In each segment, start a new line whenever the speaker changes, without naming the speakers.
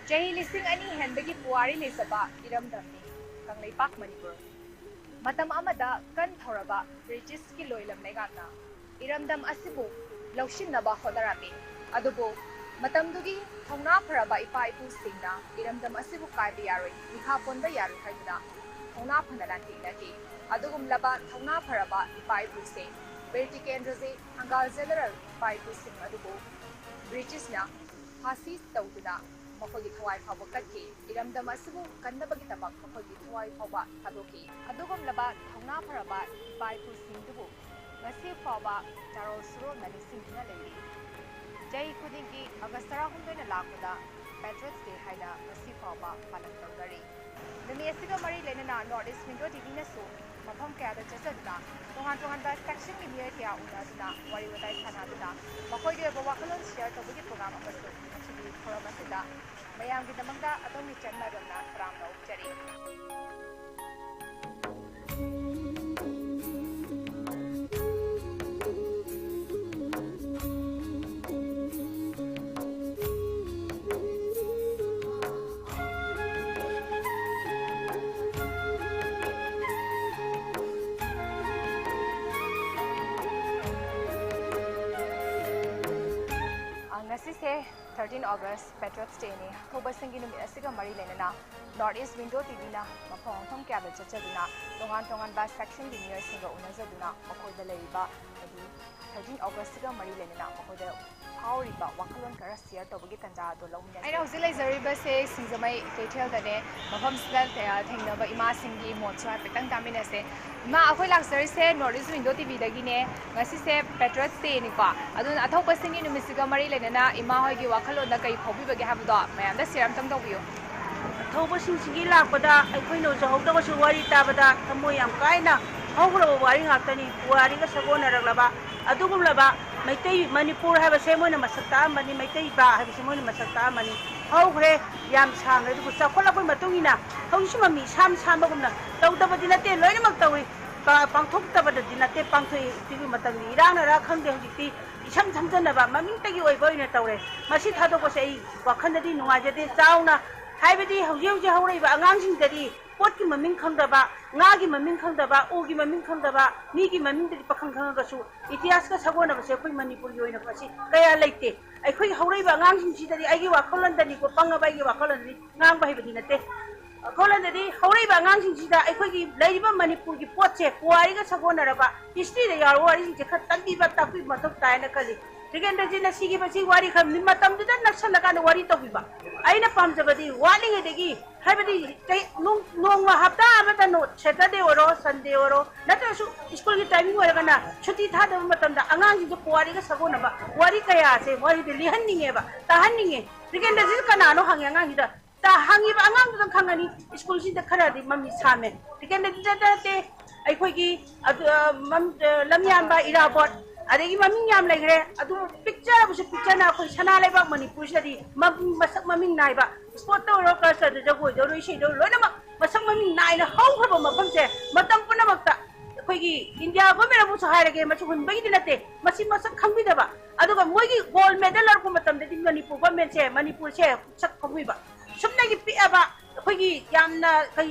Chahi lising ani henbagi puwari leisaba iramdamni Kangleipak Manipur. Matam amada kan thoraba British ki loilam legatna iramdam asibu laushinnaba hodarami adubu matamdugi thongna pharaba ipa ipu singna iramdam asibu kaiba yaroi mikha ponba yaroi haiduna thongna phanalan tinaki adugum laba thongna pharaba ipa ipu sing Berti Kendraje Hangal General ipa ipu sing adubu British na hasi tawduna makogi thawai phawba katki iramdam asibu kannabagi tabak makogi thawai phawba thadoki adugum laba thongna pharaba ipa ipu sing dubu ngasi phawba charol suro nani singna lei Jai Kudingi Agastara Hundana Lakuda Patriots Day Haida ngasi phawba palan tawdari Nami asiga mari lenana Northeast Window TV na so mafam kaya da chachaduna tongan ba section ni miya kaya unaduna wari watai sanaduna makoy de bawakalon share tawbagi program amaso actually forum asida mayam gidamangda atong ni channa ramna ram na upchari Ngasi 13 August Patriots Day ni thoba singi numi asiga mari lenana Northeast Window TV na mafong thom kya da chachaduna tongan ba section di near singa unazaduna makoy da leiba adi 13 August siga mari lenana makoy da hauriba wakalon kara share tawbagi tanja do lawmina ai hausi leizariba se singjamai keithel da ne mafam sgal ta thengnaba ima singi mochwa petang tamina se ima akhoi laksari se Northeast Window TV dagi ne ngasi se Patriots Day ni ko adun athopa singi numi siga mari lenana ima hoi gi wakalon da kai phobibage habdo mayam da siram tang tawbiyo
thouba singigi lakpada aikhoino jahogda su wari tabada thamoy yam kaina hawgraba wari ngaktani wari ga sagona raglaba adugum laba maitai manipur haba se moina masakta mani maitai ba haba se moina masakta mani hawgre yam sang redu sakhola koi matungina hawsima mi sam bagumna tawdaba dinate loinamak tawi pangthok tabada dinate pangthoi tibi matangni irana ra khangde hojiti isam samjanaba maming tagi oiboina tawre masi thadoko se ai wakhandadi nungajade chauna haibadi hauji hauraiba angangsingdadi potki maming khangdaba ngagi maming khangdaba ogi maming khangdaba migi maming dadi pakhang khangagasu itihas ka sagona base khoi manipur yoina pasi kaya leite ai khoi hauraiba angangsingsidadi aigi wakholandani ko pangaba aigi wakholandani ngang bahibadi nate akholandadi hauraiba angangsingsida ai khoi gi leiba manipur gi potse puari ga sagona raba history da yar wari je khatandi ba tapi matok taina kali Tiga jina sigi basi wari kham ni matam dida naksala kana wari to biba aina pamjabadi wali ngedegi habadi nong ma hafta amata no Saturday oro Sunday oro nata su school ki timing wara kana chuti tha da matam da angang ji puari ga sagona ba wari kaya se wari de lihan ninge ba tahan ninge tiga jina kana no hang angang hida ta hangi ba angang da khangani school si da khara di mami same tiga jina te ai khoi ki lamyan ba irabot adegi maming yam legre adu picture bu picture na koi sana leba manipur sadi masak maming nai ba spot to ro ka sa de jago do ri shi do lo na masak maming nai na hau khaba mafam se matam puna makta koi gi india go mera bu sahai rege machu hun bai dinate masi masak khangbi da ba adu ga moi gi gold medal ar ko matam de manipur government se manipur se sak khangbi ba sumna gi pi aba koi gi yamna kai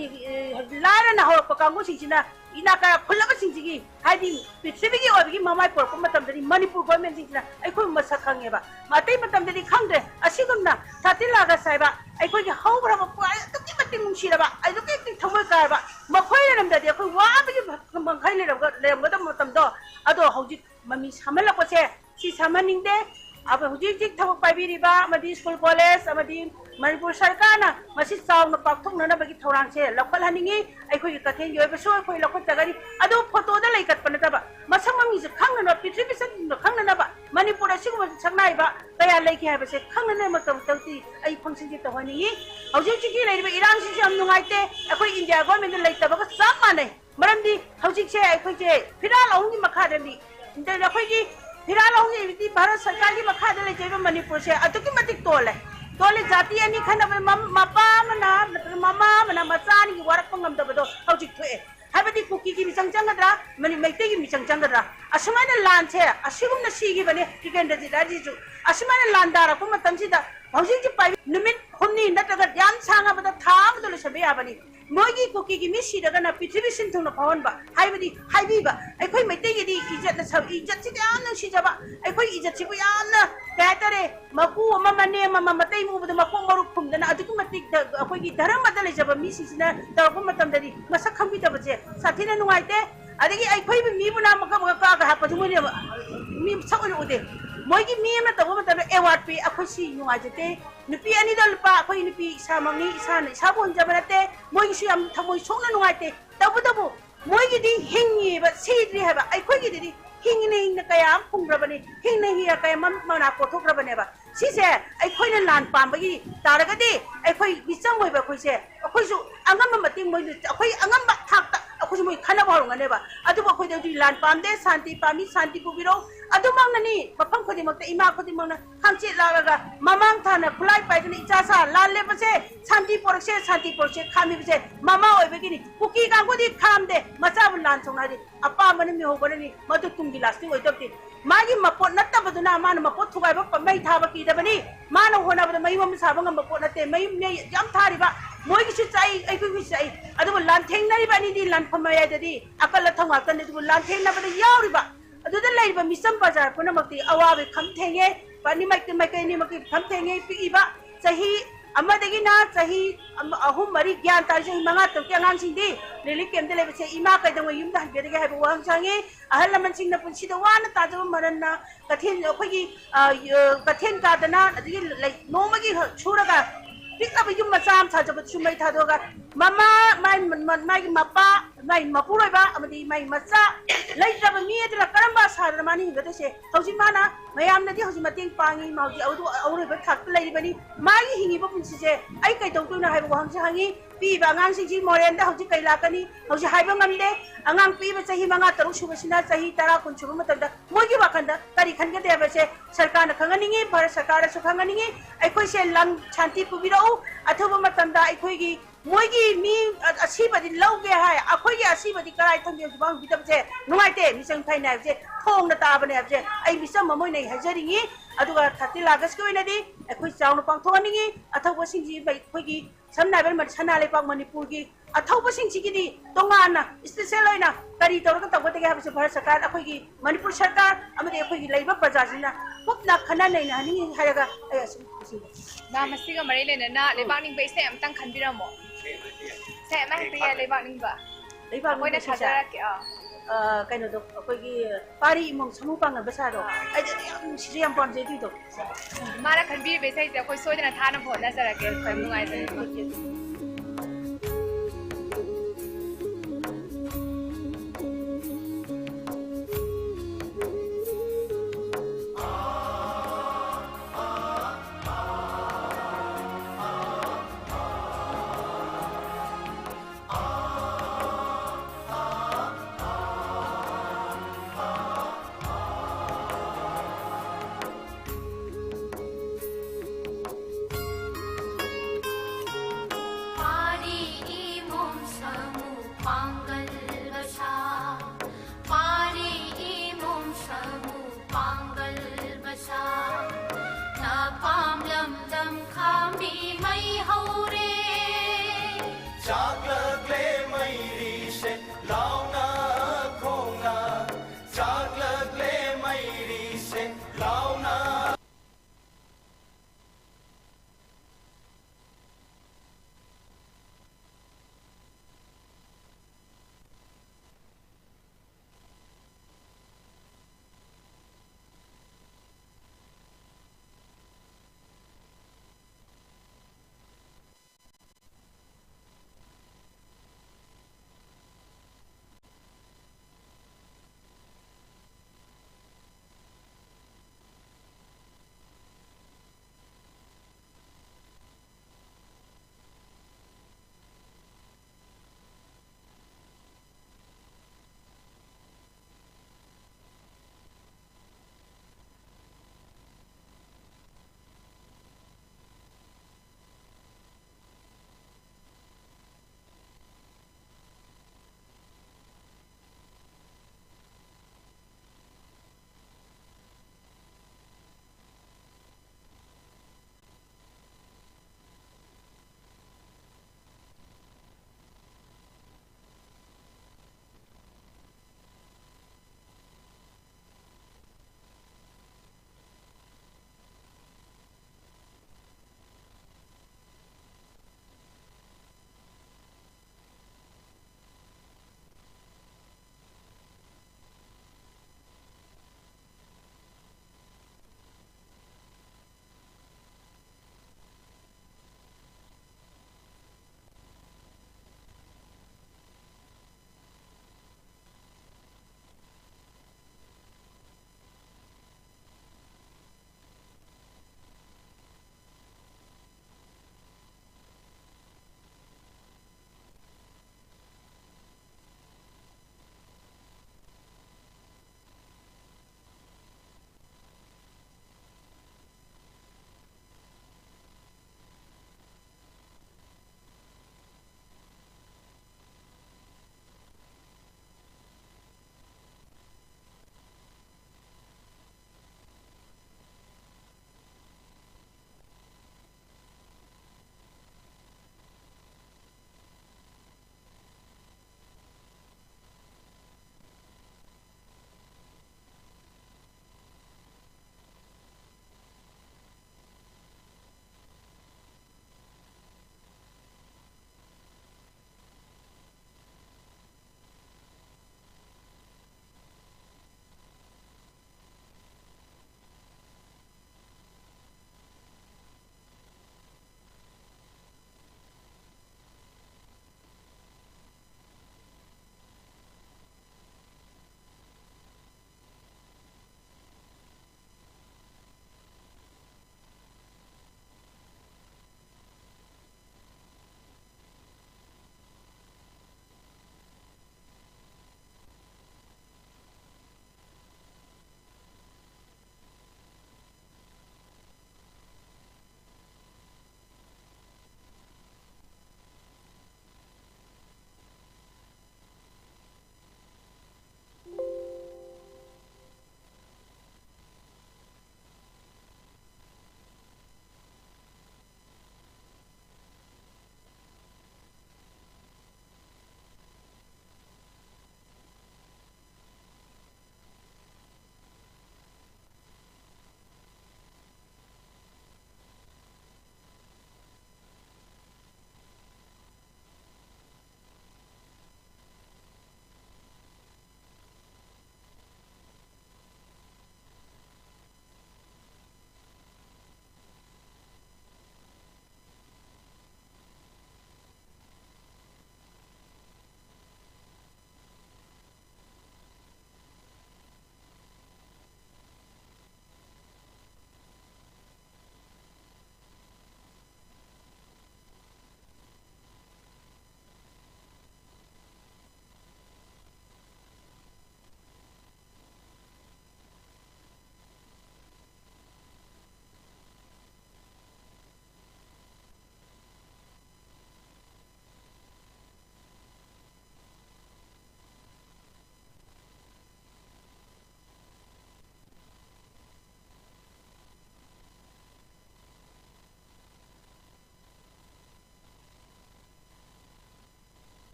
lara na ho ko kangu si sina ina kara khulaba singjigi hadi prithivigi obigi mamai por ko matam dani manipur government singna aikoi masak khange ba matai matam dani khangde asigumna satila ga saiba aikoi gi hawbra ba pa tuki mating mungshira ba ai tuki ti thamoi kar ba makhoi ram da de khoi wa bigi mangkhai le ram ga matam do ado hauji mami samala ko se si samaning de aba hujik jik thawak paibiri ba madi school college amadi Manipur sarkana masi chauna pakthok nana bagi thorang se lokhal haningi aikoi kathen yoi ba so khoi lokhal tagari adu photo da laikat panata ba masam mami se khangna pithribi san khangna ba manipur asigum sangnai ba kaya laiki ha ba se khangna matam tawti ai function ji tawani hauji ji lai ba irang si am nungaite aikoi india government laita ba ka sam manai maramdi hauji se aikoi je firal aungi makha dali inda aikoi ji firal aungi di bharat sarkar gi makha dali je manipur se atuki matik tole Tole jati ani khana mapa mana mama mana macani warak pangam da bado hauji thue habadi kuki gi misang changadra mani maite gi misang changadra asmana lan che asigum na sigi bane tiken da ji ju asmana lan dara ko matam si da hauji ji pai numit khumni ꯑꯃꯅꯤ ꯅꯠꯇ꯭ꯔꯒ ꯌꯥꯝ ꯁꯥꯡꯉꯕꯗ ꯊꯥ ꯑꯃꯗ ꯂꯣꯏꯁꯤꯟꯕ ꯌꯥꯕꯅꯤ ꯃꯣꯏꯒꯤ ꯀꯨꯀꯤꯒꯤ ꯃꯤ ꯁꯤꯔꯒꯅ ꯄ꯭ꯔꯤꯊꯤꯕꯤ ꯁꯤꯟꯊꯨꯡꯅ ꯐꯥꯎꯍꯟꯕ ꯍꯥꯏꯕꯗꯤ ꯍꯥꯏꯕꯤꯕ ꯑꯩꯈꯣꯏ ꯃꯩꯇꯩꯒꯤꯗꯤ ꯏꯖꯠꯁꯤꯗ ꯌꯥꯝ ꯅꯨꯡꯁꯤꯖꯕ ꯑꯩꯈꯣꯏ ꯏꯖꯠꯁꯤꯕꯨ ꯌꯥꯝꯅ ꯀꯩ ꯍꯥꯏꯇꯥꯔꯦ ꯃꯄꯨ ꯑꯃ ꯃꯅꯦꯝ ꯑꯃ ꯃꯇꯩ ꯃꯨꯕꯗ ꯃꯀꯣꯛ ꯃꯔꯨ ꯈꯨꯝꯗꯅ ꯑꯗꯨꯛꯀꯤ ꯃꯇꯤꯛ ꯑꯩꯈꯣꯏꯒꯤ ꯙꯔꯃꯗ ꯂꯩꯖꯕ ꯃꯤꯁꯤꯡꯁꯤꯅ ꯇꯧꯔꯛꯄ ꯃꯇꯝꯗꯗꯤ ꯃꯁꯛ ꯈꯪꯕꯤꯗꯕꯁꯦ ꯁꯥꯊꯤꯅ ꯅꯨꯡꯉꯥꯏꯇꯦ ꯑꯗꯒꯤ ꯑꯩꯈꯣꯏꯕꯨ ꯃꯤꯕꯨꯅ ꯃꯀꯛ ꯀꯥꯒ ꯍꯥꯞꯄꯁꯨ ꯃꯣꯏꯅ ꯃꯤ ꯁꯛ ꯑꯣꯏꯅ ꯎꯗꯦ ꯃꯣꯏꯒꯤ ꯃꯤ ꯑꯃ ꯇꯧꯕ ꯃꯇꯝꯗ ꯑꯦꯋꯥꯔꯗ ꯄꯤ ꯑꯩꯈꯣꯏ ꯁꯤ ꯅꯨꯡꯉꯥꯏꯖꯗꯦ ꯅꯨꯄꯤ ꯑꯅꯤꯗ ꯂꯨꯄꯥ ꯑꯩꯈꯣꯏ ꯅꯨꯄꯤ ꯏꯁꯥꯃꯛꯅꯤ ꯏꯁꯥꯅ ꯏꯁꯥꯕꯨ ꯍꯨꯟꯖꯕ ꯅꯠꯇꯦ ꯃꯣꯏꯒꯤꯁꯨ ꯌꯥꯝ ꯊꯃꯣꯏ ꯁꯣꯛꯅ ꯅꯨꯡꯉꯥꯏꯇꯦ ꯇꯧꯕꯇꯕꯨ ꯃꯣꯏꯒꯤꯗꯤ ꯍꯤꯡꯉꯤꯕ ꯁꯤꯗ꯭ꯔꯤ ꯍꯥꯏꯕ ꯑꯩꯈꯣꯏꯒꯤꯗꯤ ꯍꯤꯡꯅ ꯀꯌꯥ ꯑꯃ ꯐꯨꯡꯈ꯭ꯔꯕꯅꯤ ꯍꯤꯡꯅ ꯀꯌꯥ ꯃꯅꯥ ꯀꯣꯊꯣꯛꯈ꯭ꯔꯕꯅꯦꯕ ꯁꯤꯁꯦ ꯑꯩꯈꯣꯏꯅ ꯂꯥꯟ ꯄꯥꯝꯕꯒꯤ ꯇꯥꯔꯒꯗꯤ ꯑꯩꯈꯣꯏ ꯃꯤꯆꯝ ꯑꯣꯏꯕ ꯑꯩꯈꯣꯏꯁꯦ ꯑꯩꯈꯣꯏꯁꯨ ꯑꯉꯝꯕ ꯃꯇꯦꯡ ꯃꯣꯏ ꯑꯩꯈꯣꯏ ꯑꯉꯝꯕ ꯊꯥꯛꯇ ꯑꯩꯈꯣꯏꯁꯨ ꯃꯣꯏ ꯈꯟꯅꯕ ꯍꯧꯔꯝꯒꯅꯦꯕ ꯑꯗꯨꯕꯨ ꯑꯩꯈꯣꯏꯗ ꯍꯧꯖꯤꯛ ꯂꯥꯟ ꯄꯥꯝꯗꯦ ꯁꯥꯟꯇꯤ ꯄꯥꯝꯃꯤ ꯁꯥꯟꯇꯤ ꯄꯨꯕꯤꯔꯛꯎ ꯑꯗꯨꯃꯛꯅꯅꯤ ꯃꯐꯝ ꯈꯨꯗꯤꯡꯃꯛꯇ ꯏꯃꯥ ꯈꯨꯗꯤꯡꯃꯛꯅ ꯈꯪꯆꯦꯠ ꯂꯥꯛꯂꯒ ꯃꯃꯥꯡ ꯊꯥꯅ ꯈꯨꯠꯂꯥꯏ ꯄꯥꯏꯗꯨꯅ ꯏꯆꯥ ꯂꯥꯟ ꯂꯦꯞꯄꯁꯦ ꯁꯥꯟꯇꯤ ꯄꯣꯔꯛꯁꯦ ꯈꯥꯝꯃꯤꯕꯁꯦ ꯃꯃꯥ ꯑꯣꯏꯕꯒꯤꯅꯤ ꯀꯨꯀꯤ ꯀꯥꯡꯕꯨꯗꯤ ꯈꯥꯝꯗꯦ ꯃꯆꯥꯕꯨ ꯂꯥꯟ ꯁꯣꯛꯅꯔꯤ ꯑꯄꯥꯝꯕꯅ ꯃꯤꯍꯧꯕꯅꯤ ꯃꯗꯨ ꯇꯨꯡꯒꯤ ꯂꯥꯁꯇꯤꯡ ꯑꯣꯏꯗꯕꯅꯤ ꯃꯥꯒꯤ ꯃꯄꯣꯠ ꯅꯠꯇꯕꯗꯨꯅ ꯃꯥꯅ ꯃꯄꯣꯠ ꯊꯨꯒꯥꯏꯕ ꯃꯩ ꯊꯥꯕ ꯀꯤꯗꯕꯅꯤ ꯃꯥꯅ ꯍꯣꯠꯅꯕꯗ ꯃꯌꯨꯝ ꯑꯃ ꯁꯥꯕ ꯉꯝꯕ ꯄꯣꯠ ꯅꯠꯇꯦ ꯃꯌꯨꯝ ꯌꯥꯝ ꯊꯥꯔꯤꯕ ꯃꯣꯏꯒꯤꯁꯨ ꯆꯥꯏ ꯑꯩꯈꯣꯏꯒꯤꯁꯨ ꯆꯥꯏ ꯑꯗꯨꯕꯨ ꯂꯥꯟꯊꯦꯡꯅꯔꯤꯕ ꯑꯅꯤꯗꯤ ꯂꯥꯟꯐꯝ ꯃꯌꯥꯏꯗꯗꯤ ꯑꯀꯜ ꯑꯊꯧ ꯉꯥꯛꯇꯅꯤ ꯑꯗꯨꯕꯨ ꯂꯥꯟꯊꯦꯡꯅꯕꯗ ꯌꯥꯎꯔꯤꯕ ꯑꯗꯨꯗ ꯂꯩꯔꯤꯕ ꯃꯤꯆꯝ ꯄ꯭ꯔꯖꯥ ꯄꯨꯝꯅꯃꯛꯇꯤ ꯑꯋꯥꯕ ꯈꯝ ꯊꯦꯡꯉꯦ ꯃꯥꯏꯀꯩ ꯑꯅꯤꯃꯛꯀꯤ ꯈꯝ ꯊꯦꯡꯉꯦ ꯄꯤꯛꯏꯕ ꯆꯍꯤ ꯑꯃꯗꯒꯤꯅ ꯆꯍꯤ ꯑꯍꯨꯝ ꯃꯔꯤ ꯒ꯭ꯌꯥꯟ ꯇꯥꯔꯤ ꯆꯍꯤ ꯃꯉꯥ ꯇꯔꯨꯛꯀꯤ ꯑꯉꯥꯡꯁꯤꯡꯗꯤ ꯔꯤꯂꯤꯐ ꯀꯦꯝꯞꯇ ꯂꯩꯕꯁꯦ ꯏꯃꯥ ꯀꯩꯗꯧꯉꯩ ꯌꯨꯝꯗ ꯍꯟꯖꯔꯤꯒꯦ ꯍꯥꯏꯕ ꯋꯥꯍꯪ ꯆꯪꯉꯤ ꯑꯍꯜ ꯂꯃꯟꯁꯤꯡꯅ ꯄꯨꯟꯁꯤꯗ ꯋꯥꯅ ꯇꯥꯖꯕ ꯃꯔꯟꯅ ꯀꯩꯊꯦꯜ ꯑꯩꯈꯣꯏꯒꯤ ꯀꯩꯊꯦꯜ ꯀꯥꯗꯅ ꯑꯗꯒꯤ ꯅꯣꯡꯃꯒꯤ ꯁꯨꯔꯒ ꯄꯤꯛꯂꯕ ꯌꯨꯝ ꯃꯆꯥ ꯑꯃ ꯁꯥꯖꯕꯗꯨꯁꯨ ꯃꯩ ꯊꯥꯗꯣꯛꯑꯒ ꯃꯃꯥ ꯃꯥꯒꯤ ꯃꯄꯥ ꯃꯥꯒꯤ ꯃꯄꯨꯔꯣꯏꯕ ꯑꯃꯗꯤ ꯃꯥꯒꯤ ꯃꯆꯥ ꯂꯩꯇ꯭ꯔꯕ ꯃꯤ ꯑꯗꯨꯅ ꯀꯔꯝꯕ ꯁꯥꯗꯅ ꯃꯥꯅ ꯍꯤꯡꯒꯗꯣꯏꯁꯦ ꯍꯧꯖꯤꯛ ꯃꯥꯅ ꯃꯌꯥꯝꯅꯗꯤ ꯍꯧꯖꯤꯛ ꯃꯇꯦꯡ ꯄꯥꯡꯉꯤ ꯍꯧꯖꯤꯛ ꯑꯔꯣꯏꯕ ꯊꯥꯛꯇ ꯂꯩꯔꯤꯕꯅꯤ ꯃꯥꯒꯤ ꯍꯤꯡꯉꯤꯕ ꯄꯨꯟꯁꯤꯁꯦ ꯑꯩ ꯀꯩꯗꯧꯗꯣꯏꯅꯣ ꯍꯥꯏꯕ ꯋꯥꯍꯪꯁꯦ ꯍꯪꯉꯤ ꯄꯤꯕ ꯑꯉꯥꯡꯁꯤꯡꯁꯤ ꯃꯣꯔꯦꯟꯗ ꯍꯧꯖꯤꯛ ꯀꯩ ꯂꯥꯛꯀꯅꯤ ꯍꯧꯖꯤꯛ ꯍꯥꯏꯕ ꯉꯝꯗꯦ ꯑꯉꯥꯡ ꯄꯤꯕ ꯆꯍꯤ 5 6 ꯁꯨꯕꯁꯤꯅ ꯆꯍꯤ 10 10 ꯁꯨꯕ ꯃꯇꯝꯗ ꯃꯣꯏꯒꯤ ꯋꯥꯈꯜꯗ ꯀꯔꯤ ꯈꯟꯒꯗꯦ ꯍꯥꯏꯕꯁꯦ ꯁꯔꯀꯥꯔꯅ ꯈꯪꯍꯟꯅꯤꯡꯉꯤ ꯚꯥꯔꯠ ꯁꯔꯀꯥꯔꯅꯁꯨ ꯈꯪꯍꯟꯅꯤꯡꯉꯤ ꯑꯩꯈꯣꯏꯁꯦ ꯂꯝ ꯁꯥꯟꯇꯤ ꯄꯨꯕꯤꯔꯛꯎ ꯑꯊꯨꯕ ꯃꯇꯝꯗ ꯑꯩꯈꯣꯏꯒꯤ ꯃꯣꯏꯒꯤ ꯃꯤ ꯑꯁꯤꯕꯗꯤ ꯂꯧꯒꯦ ꯍꯥꯏ ꯑꯩꯈꯣꯏꯒꯤ ꯑꯁꯤꯕꯗꯤ ꯀꯔꯥꯏ ꯊꯝꯒꯦ ꯍꯧꯖꯤꯛ ꯐꯥꯎ ꯄꯤꯗꯕꯁꯦ ꯅꯨꯡꯉꯥꯏꯇꯦ ꯃꯤꯆꯪ ꯊꯥꯏꯅ ꯍꯥꯏꯕꯁꯦ ꯊꯣꯡꯅ ꯇꯥꯕꯅꯦ ꯍꯥꯏꯕꯁꯦ ꯑꯩ ꯃꯤꯆꯝ ꯑꯃ ꯑꯣꯏꯅ ꯍꯥꯏꯖꯔꯤꯉꯤ ꯑꯗꯨꯒ 30 ꯑꯥꯒꯁꯠꯀꯤ ꯑꯣꯏꯅꯗꯤ ꯑꯩꯈꯣꯏ ꯆꯥꯎꯅ ꯄꯥꯡꯊꯣꯛꯍꯟꯅꯤꯡꯉꯤ ꯑꯊꯧꯕꯁꯤꯡꯁꯤ ꯑꯩꯈꯣꯏꯒꯤ ꯁꯝꯅ ꯍꯥꯏꯔꯕꯗ ꯁꯅꯥ ꯂꯩꯕꯥꯛ ꯃꯅꯤꯄꯨꯔꯒꯤ ꯑꯊꯧꯕꯁꯤꯡꯁꯤꯒꯤꯗꯤ ꯇꯣꯉꯥꯟꯅ ꯏꯁꯄꯤꯁꯦꯜ ꯑꯣꯏꯅ ꯀꯔꯤ ꯇꯧꯔꯒ ꯇꯧꯒꯗꯒꯦ ꯍꯥꯏꯕꯁꯦ ꯚꯥꯔꯠ ꯁꯔꯀꯥꯔ ꯑꯩꯈꯣꯏꯒꯤ ꯃꯅꯤꯄꯨꯔ ꯁꯔꯀꯥꯔ ꯑꯃꯗꯤ ꯑꯩꯈꯣꯏꯒꯤ ꯂꯩꯔꯤꯕ ꯄ꯭ꯔꯖꯥꯁꯤꯡꯅ ꯀꯨꯞꯅ ꯈꯟꯅ ꯅꯩꯅꯍꯟꯅꯤꯡꯉꯤ ꯍꯥꯏꯔꯒ ꯑꯩ ꯑꯁꯨꯝ
ꯃꯥ ꯃꯁꯤꯒ ꯃꯔꯤ ꯂꯩꯅꯅ ꯂꯩꯕꯥꯛ ꯅꯤꯡꯕ ꯏꯁꯩ ꯑꯃꯇꯪ ꯈꯟꯕꯤꯔꯝꯃꯣ ꯏꯁꯩ ꯑꯃ ꯍꯦꯛꯇ ꯌꯥꯏ ꯂꯩꯕꯥꯛ ꯅꯤꯡꯕ ꯑꯩꯈꯣꯏꯅ ꯊꯥꯖꯔꯛꯀꯦ
ꯀꯩꯅꯣꯗꯣ ꯑꯩꯈꯣꯏꯒꯤ ꯄꯥꯔꯤ ꯏꯃꯣꯝ ꯁꯃꯨ ꯄꯥꯡꯉꯕ ꯁꯥꯗꯣ ꯑꯩꯗꯤ ꯌꯥꯝ ꯅꯨꯡꯁꯤꯖꯩ ꯌꯥꯝ ꯄꯥꯝꯖꯩ ꯑꯗꯨꯏꯗꯣ
ꯃꯥꯅ ꯈꯟꯕꯤꯔꯤꯕ ꯏꯁꯩꯁꯦ ꯑꯩꯈꯣꯏ ꯁꯣꯏꯗꯅ ꯊꯥꯅꯕ ꯍꯣꯠꯅꯖꯔꯛꯀꯦ ꯌꯥꯝ ꯅꯨꯡꯉꯥꯏꯖꯔꯦ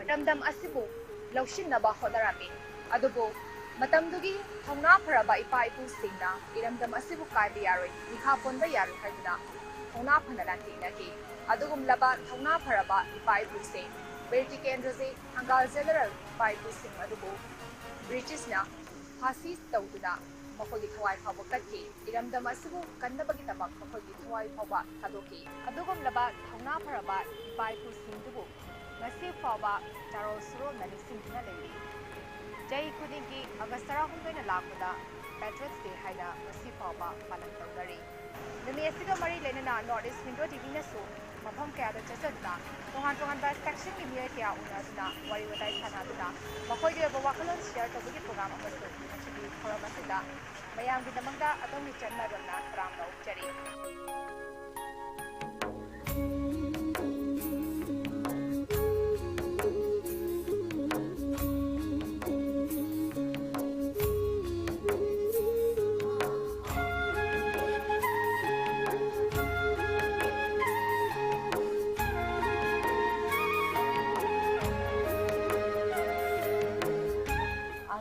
ꯏꯔꯝꯗꯝ ꯑꯁꯤꯕꯨ ꯂꯧꯁꯤꯟꯅꯕ ꯍꯣꯠꯅꯔꯝꯃꯤ ꯑꯗꯨꯕꯨ ꯃꯇꯝꯗꯨꯒꯤ ꯊꯧꯅꯥ ꯐꯔꯕ ꯏꯄꯥ ꯏꯄꯨꯁꯤꯡꯅ ꯏꯔꯝꯗꯝ ꯑꯁꯤꯕꯨ ꯀꯥꯏꯕ ꯌꯥꯔꯣꯏ ꯃꯤꯈꯥ ꯄꯣꯟꯕ ꯌꯥꯔꯣꯏ ꯍꯥꯏꯗꯨꯅ ꯊꯧꯅꯥ ꯐꯅ ꯂꯥꯟꯊꯦꯡꯅꯈꯤ ꯑꯗꯨꯒꯨꯝꯂꯕ ꯊꯧꯅꯥ ꯐꯔꯕ ꯏꯄꯥ ꯏꯄꯨꯁꯤꯡ ꯕꯤꯔ ꯇꯤꯀꯦꯟꯗ꯭ꯔꯖꯤꯠ ꯊꯪꯒꯥꯜ ꯖꯦꯅꯔꯦꯜ ꯏꯄꯥ ꯏꯄꯨꯁꯤꯡ ꯑꯗꯨꯕꯨ ꯕ꯭ꯔꯤꯇꯤꯁꯅ ꯐꯥꯁꯤ ꯇꯧꯗꯨꯅ ꯃꯈꯣꯏꯒꯤ ꯊꯋꯥꯏ ꯐꯥꯎꯕ ꯀꯠꯈꯤ ꯏꯔꯝꯗꯝ ꯑꯁꯤꯕꯨ ꯀꯟꯅꯕꯒꯤꯗꯃꯛ ꯃꯈꯣꯏꯒꯤ ꯊꯋꯥꯏ ꯐꯥꯎꯕ ꯊꯥꯗꯣꯛꯈꯤ ꯑꯗꯨꯒꯨꯝꯂꯕ ꯊꯧꯅꯥ ꯐꯔꯕ ꯏꯄꯥ ꯏꯄꯨꯁꯤꯡꯗꯨꯕు ꯉꯁꯤ ꯐꯥꯎꯕ ꯆꯥꯔꯣꯜ ꯁꯨꯔꯣꯜꯅ ꯅꯤꯡꯁꯤꯡꯗꯨꯅ ꯂꯩꯔꯤ ꯆꯍꯤ ꯈꯨꯗꯤꯡꯒꯤ ꯑꯒꯁ 16ꯅ ꯂꯥꯛꯄꯗ ꯄꯦꯇ꯭ꯔꯤꯌꯠꯁ ꯗꯦ ꯍꯥꯏꯅ ꯉꯁꯤ ꯐꯥꯎꯕ ꯄꯥꯂꯟ ꯇꯧꯅꯔꯤ ꯅꯨꯃꯤꯠ ꯑꯁꯤꯒ ꯃꯔꯤ ꯂꯩꯅꯅ ꯅꯣꯔꯠ ꯏꯁ ꯋꯤꯟꯗꯣ ꯇꯤꯚꯤꯅꯁꯨ ꯃꯐꯝ ꯀꯌꯥꯗ ꯆꯠꯆꯗꯨꯅ ꯇꯣꯉꯥꯟ-ꯇꯣꯉꯥꯟꯕ ꯁꯦꯛꯁꯟꯒꯤ ꯃꯤꯑꯣꯏ ꯀꯌꯥ ꯎꯅꯗꯨꯅ ꯋꯥꯔꯤ ꯋꯥꯇꯥꯏ ꯁꯥꯟꯅꯗꯨꯅ ꯃꯈꯣꯏꯒꯤ ꯑꯣꯏꯕ ꯋꯥꯈꯜꯂꯣꯟ ꯁꯦꯌꯔ ꯇꯧꯕꯒꯤ ꯄ꯭ꯔꯣꯒ꯭ꯔꯥꯝ ꯑꯃꯁꯨ ꯉꯁꯤꯒꯤ ꯊꯧꯔꯝ ꯑꯁꯤꯗ ꯃꯌꯥꯝꯒꯤꯗꯃꯛꯇ ꯑꯗꯣꯝꯒꯤ ꯆꯠꯅꯔꯣꯝꯅ ꯇꯔꯥꯝꯅ ꯑꯣꯛꯆꯔꯤ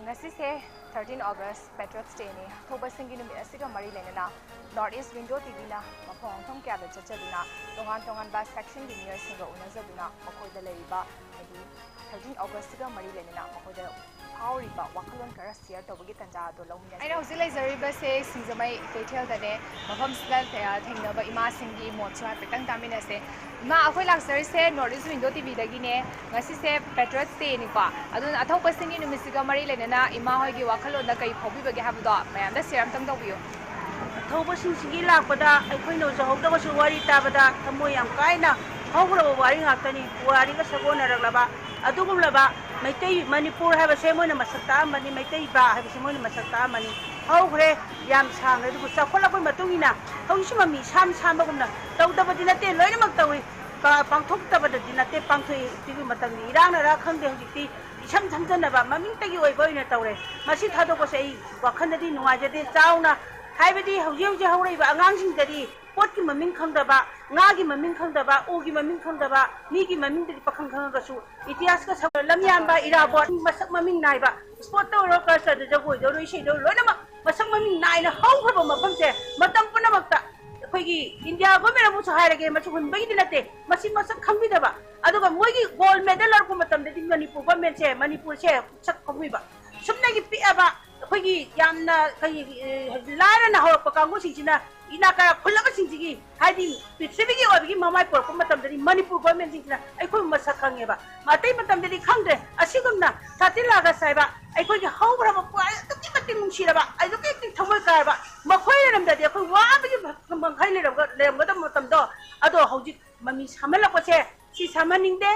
ꯉꯁꯤꯁꯦ 13 August Patriots Day ni ꯊꯧꯕꯁꯤꯡꯒꯤ ꯅꯨꯃꯤꯠ ꯑꯁꯤꯒ ꯃꯔꯤ ꯂꯩꯅꯅ ꯅꯣꯔꯠ ꯏꯁ ꯋꯤꯟꯗꯣ ꯇꯤꯚꯤꯅ ꯃꯐꯝ ꯀꯌꯥꯗ ꯆꯠꯆꯗꯨꯅ ꯇꯣꯉꯥꯟ-ꯇꯣꯉꯥꯟꯕ ꯁꯦꯛꯁꯟꯒꯤ ꯃꯤꯑꯣꯏꯁꯤꯡꯒ ꯎꯅꯖꯗꯨꯅ ꯃꯈꯣꯏꯗ ꯂꯩꯔꯤꯕ ꯍꯥꯏꯗꯤ 13 Augustꯒ ꯃꯔꯤ ꯂꯩꯅꯅ ꯃꯈꯣꯏꯗ ꯐꯥꯎꯔꯤꯕ ꯋꯥꯈꯜꯂꯣꯟ ꯈꯔ ꯁꯦꯌꯔ ꯇꯧꯕꯒꯤ ꯇꯥꯟꯖꯥ ꯑꯗꯨ ꯂꯧꯃꯤꯟꯅꯁꯤ ꯑꯩꯅ ꯍꯧꯖꯤꯛ ꯂꯩꯖꯔꯤꯕꯁꯦ ꯁꯤꯡꯖꯃꯩ ꯀꯩꯊꯦꯜꯗꯅꯦ ꯃꯐꯝꯁꯤꯗ ꯊꯦꯡꯅꯕ ꯏꯃꯥꯁꯤꯡꯒꯤ ꯃꯣꯠꯁꯨ ꯍꯥꯏꯐꯦꯠꯇꯪ ꯇꯥꯃꯤꯟꯅꯁꯦ ꯏꯃꯥ ꯑꯩꯈꯣꯏ ꯂꯥꯛꯆꯔꯤꯁꯦ ꯅꯣꯔꯠ ꯏꯁ ꯋꯤꯟꯗꯣ ꯇꯤꯚꯤꯗꯒꯤꯅꯦ ꯉꯁꯤꯁꯦ ꯄꯦꯇ꯭ꯔꯤꯌꯠꯁ ꯗꯦꯅꯤꯀꯣ ꯑꯗꯨꯅ ꯑꯊꯧꯕꯁꯤꯡꯒꯤ ꯅꯨꯃꯤꯠꯁꯤꯒ ꯃꯔꯤ ꯂꯩꯅꯅ ꯏꯃꯥ ꯍꯣꯏꯒꯤ ꯋꯥꯈꯜꯂꯣꯟꯗ ꯀꯩ ꯐꯥꯎꯕꯤꯕꯒꯦ ꯍꯥꯏꯕꯗꯣ ꯃꯌꯥꯝꯗ ꯁꯦꯌꯔ ꯑꯝꯇꯪ ꯇꯧꯕꯤꯌꯨ
ꯊꯧꯕꯁꯤꯡꯁꯤꯒꯤ ꯂꯥꯛꯄꯗ ꯑꯩꯈꯣꯏꯅ ꯎꯖꯍꯧꯗꯕꯁꯨ ꯋꯥꯔꯤ ꯇꯥꯕꯗ ꯊꯃꯣꯏ ꯌꯥꯝ ꯀꯥꯏꯅ ꯍꯧꯈ꯭ꯔꯕ ꯋꯥꯔꯤ ꯉꯥꯛꯇꯅꯤ ꯄꯨꯋꯥꯔꯤꯒ ꯁꯥꯒꯣꯟꯅꯔꯛꯂꯕ ꯑꯗꯨꯒꯨꯝꯂꯕ ꯃꯩꯇꯩ ꯃꯅꯤꯄꯨꯔ ꯍꯥꯏꯕꯁꯦ ꯃꯣꯏꯅ ꯃꯁꯛ ꯇꯥꯛꯑꯝꯕꯅꯤ ꯃꯩꯇꯩꯕ ꯍꯥꯏꯕꯁꯦ ꯃꯣꯏꯅ ꯃꯁꯛ ꯇꯥꯛꯑꯝꯕꯅꯤ ꯍꯧꯈ꯭ꯔꯦ ꯌꯥꯝ ꯁꯥꯡꯈ꯭ꯔꯦ ꯑꯗꯨꯕꯨ ꯆꯥꯎꯈꯠꯂꯛꯄꯒꯤ ꯃꯇꯨꯡ ꯏꯟꯅ ꯍꯧꯖꯤꯛꯁꯨ ꯃꯃꯤ ꯁꯥꯝꯕꯒꯨꯝꯅ ꯇꯧꯗꯕꯗꯤ ꯅꯠꯇꯦ ꯂꯣꯏꯅꯃꯛ ꯇꯧꯏ ꯄꯥꯡꯊꯣꯛꯇꯕꯗꯗꯤ ꯅꯠꯇꯦ ꯄꯥꯡꯊꯣꯛꯏ ꯁꯤꯒꯤ ꯃꯇꯝꯗꯤ ꯏꯔꯥꯡꯅꯔ ꯈꯪꯗꯦ ꯍꯧꯖꯤꯛꯇꯤ ꯏꯁꯝ ꯁꯝꯖꯟꯅꯕ ꯃꯃꯤꯡꯇꯒꯤ ꯑꯣꯏꯕ ꯑꯣꯏꯅ ꯇꯧꯔꯦ ꯃꯁꯤ ꯊꯥꯗꯣꯛꯄꯁꯦ ꯑꯩ ꯋꯥꯈꯜꯗꯗꯤ ꯅꯨꯡꯉꯥꯏꯖꯗꯦ ꯆꯥꯎꯅ ꯍꯥꯏꯕꯗꯤ ꯍꯧꯖꯤꯛ ꯍꯧꯔꯛꯏꯕ ꯑꯉꯥꯡꯁꯤꯡꯗꯗꯤ ꯄꯣꯠꯀꯤ ꯃꯃꯤꯡ ꯈꯪꯗꯕ ꯉꯥꯒꯤ ꯃꯃꯤꯡ ꯈꯪꯗꯕ ꯎꯒꯤ ꯃꯃꯤꯡ ꯈꯪꯗꯕ ꯃꯤꯒꯤ ꯃꯃꯤꯡꯗꯗꯤ ꯄꯥꯈꯪ ꯈꯪꯉꯒꯁꯨ ꯏꯇꯤꯍꯥꯁꯀ ꯂꯝꯌꯥꯟꯕ ꯏꯔꯥꯕꯣꯠ ꯃꯁꯛ ꯃꯃꯤꯡ ꯅꯥꯏꯕ ꯁ꯭ꯄꯣꯔꯠꯇ ꯑꯣꯏꯔꯣ ꯀꯜꯆꯔꯗ ꯖꯒꯣꯏꯗ ꯑꯣꯏꯔꯣ ꯏꯁꯩꯗ ꯑꯣꯏꯔꯣ ꯂꯣꯏꯅꯃꯛ ꯃꯁꯛ ꯃꯃꯤꯡ ꯅꯥꯏꯅ ꯍꯧꯈ꯭ꯔꯕ ꯃꯐꯝꯁꯦ ꯃꯇꯝ ꯄꯨꯝꯅꯃꯛꯇ ꯑꯩꯈꯣꯏꯒꯤ ꯏꯟꯗꯤꯌꯥ ꯒꯣꯔꯃꯦꯟ ꯑꯃꯁꯨ ꯍꯥꯏꯔꯒꯦ ꯃꯁꯤ ꯍꯨꯟꯕꯒꯤꯗꯤ ꯅꯠꯇꯦ ꯃꯁꯤ ꯃꯁꯛ ꯈꯪꯕꯤꯗꯕ ꯑꯗꯨꯒ ꯃꯣꯏꯒꯤ ꯒꯣꯜ ꯃꯦꯗꯜ ꯂꯧꯔꯛꯄ ꯃꯇꯝꯗꯗꯤ ꯃꯅꯤꯄꯨꯔ ꯒꯣꯔꯃꯦꯟꯁꯦ ꯃꯅꯤꯄꯨꯔꯁꯦ ꯁꯛ ꯈꯪꯕꯤꯕ ꯁꯨꯝꯅꯒꯤ ꯄꯤꯛꯑꯕ ꯑꯩꯈꯣꯏꯒꯤ ꯌꯥꯝꯅ ꯂꯥꯏꯔꯅ ꯍꯧꯔꯛꯄ ꯀꯥꯡꯕꯨꯁꯤꯡꯁꯤꯅ ꯏꯅꯥꯀꯥ ꯈꯨꯜꯂꯕꯁꯤꯡꯁꯤꯒꯤ ꯍꯥꯏꯗꯤ ꯄ꯭ꯔꯤꯊꯤꯕꯤꯒꯤ ꯑꯣꯏꯕꯒꯤ ꯃꯃꯥꯏ ꯄꯨꯔꯛꯄ ꯃꯇꯝꯗꯗꯤ ꯃꯅꯤꯄꯨꯔ ꯒꯣꯔꯃꯦꯟꯁꯤꯡꯁꯤꯅ ꯑꯩꯈꯣꯏꯕꯨ ꯃꯁꯛ ꯈꯪꯉꯦꯕ ꯑꯇꯩ ꯃꯇꯝꯗꯗꯤ ꯈꯪꯗ꯭ꯔꯦ ꯑꯁꯤꯒꯨꯝꯅ 13 ꯑꯥꯒꯁ ꯍꯥꯏꯕ ꯑꯩꯈꯣꯏꯒꯤ ꯍꯧꯈ꯭ꯔꯕ ꯄꯨꯋꯥꯔꯤ ꯑꯗꯨꯛꯀꯤ ꯃꯇꯤꯛ ꯅꯨꯡꯁꯤꯔꯕ ꯑꯗꯨꯛꯀꯤ ꯃꯇꯤꯛ ꯊꯃꯣꯏ ꯀꯥꯏꯔꯕ ꯃꯈꯣꯏ ꯂꯩꯔꯝꯗ꯭ꯔꯗꯤ ꯑꯩꯈꯣꯏ ꯋꯥꯕꯒꯤ ꯃꯈꯩ ꯂꯩꯔꯝꯒꯗꯕ ꯃꯇꯝꯗꯣ ꯑꯗꯣ ꯍꯧꯖꯤꯛ ꯃꯃꯤ ꯁꯥꯝꯍꯜꯂꯛꯄꯁꯦ ꯁꯤ ꯁꯥꯝꯍꯟꯅꯤꯡꯗꯦ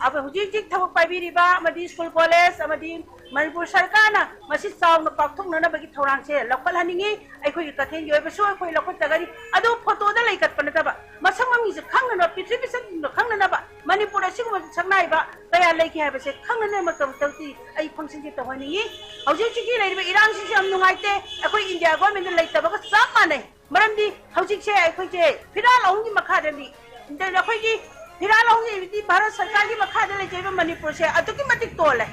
ꯍꯧꯖꯤꯛ ꯊꯕꯛ ꯄꯥꯏꯕꯤꯔꯤꯕ ꯑꯃꯗꯤ ꯁ꯭ꯀꯨꯜ ꯀꯣꯂꯦꯖ ꯑꯃꯗꯤ ꯃꯅꯤꯄꯨꯔ ꯁꯔꯀꯥꯔꯅ ꯃꯁꯤ ꯆꯥꯎꯅ ꯄꯥꯛꯊꯣꯛꯅꯅꯕꯒꯤ ꯊꯧꯔꯥꯡꯁꯦ ꯂꯧꯈꯠꯍꯟꯅꯤꯡꯉꯤ ꯑꯩꯈꯣꯏꯒꯤ ꯀꯩꯊꯦꯜꯒꯤ ꯑꯣꯏꯕꯁꯨ ꯑꯩꯈꯣꯏ ꯂꯧꯈꯠꯆꯒꯅꯤ ꯑꯗꯨ ꯐꯣꯇꯣꯗ ꯂꯩꯈꯠꯄ ꯅꯠꯇꯕ ꯃꯁꯛ ꯃꯃꯤꯡꯁꯦ ꯈꯪꯅꯅꯕ ꯄ꯭ꯔꯤꯊꯤꯕꯤ ꯁꯛꯅ ꯈꯪꯅꯅꯕ ꯃꯅꯤꯄꯨꯔ ꯑꯁꯤꯒꯨꯝꯕ ꯁꯛꯅꯥꯏꯕ ꯀꯌꯥ ꯂꯩꯈꯤ ꯍꯥꯏꯕꯁꯦ ꯈꯪꯅꯅꯕꯗꯃꯛꯇꯗꯤ ꯑꯩ ꯐꯪꯁꯟꯁꯦ ꯇꯧꯍꯟꯅꯤꯡꯉꯤ ꯍꯧꯖꯤꯛꯀꯤ ꯂꯩꯔꯤꯕ ꯏꯔꯥꯡꯁꯤꯁꯨ ꯌꯥꯝ ꯅꯨꯡꯉꯥꯏꯇꯦ ꯑꯩꯈꯣꯏ ꯏꯟꯗꯤꯌꯥ ꯒꯣꯔꯃꯦꯟꯗ ꯂꯩꯇꯕꯒ ꯆꯞ ꯃꯥꯟꯅꯩ ꯃꯔꯝꯗꯤ ꯍꯧꯖꯤꯛꯁꯦ ꯑꯩꯈꯣꯏꯁꯦ ꯐꯤꯔꯥꯜ ꯑꯍꯨꯝꯒꯤ ꯃꯈꯥꯗꯅꯤ ꯑꯩꯈꯣꯏꯒꯤ ꯐꯤꯔꯥꯜ ꯑꯍꯨꯝꯒꯤ ꯚꯥꯔꯠ ꯁꯔꯀꯥꯔꯒꯤ ꯃꯈꯥꯗ ꯂꯩꯖꯔꯤꯕ ꯃꯅꯤꯄꯨꯔꯁꯦ ꯑꯗꯨꯛꯀꯤ ꯃꯇꯤꯛ ꯇꯣꯜꯂꯦ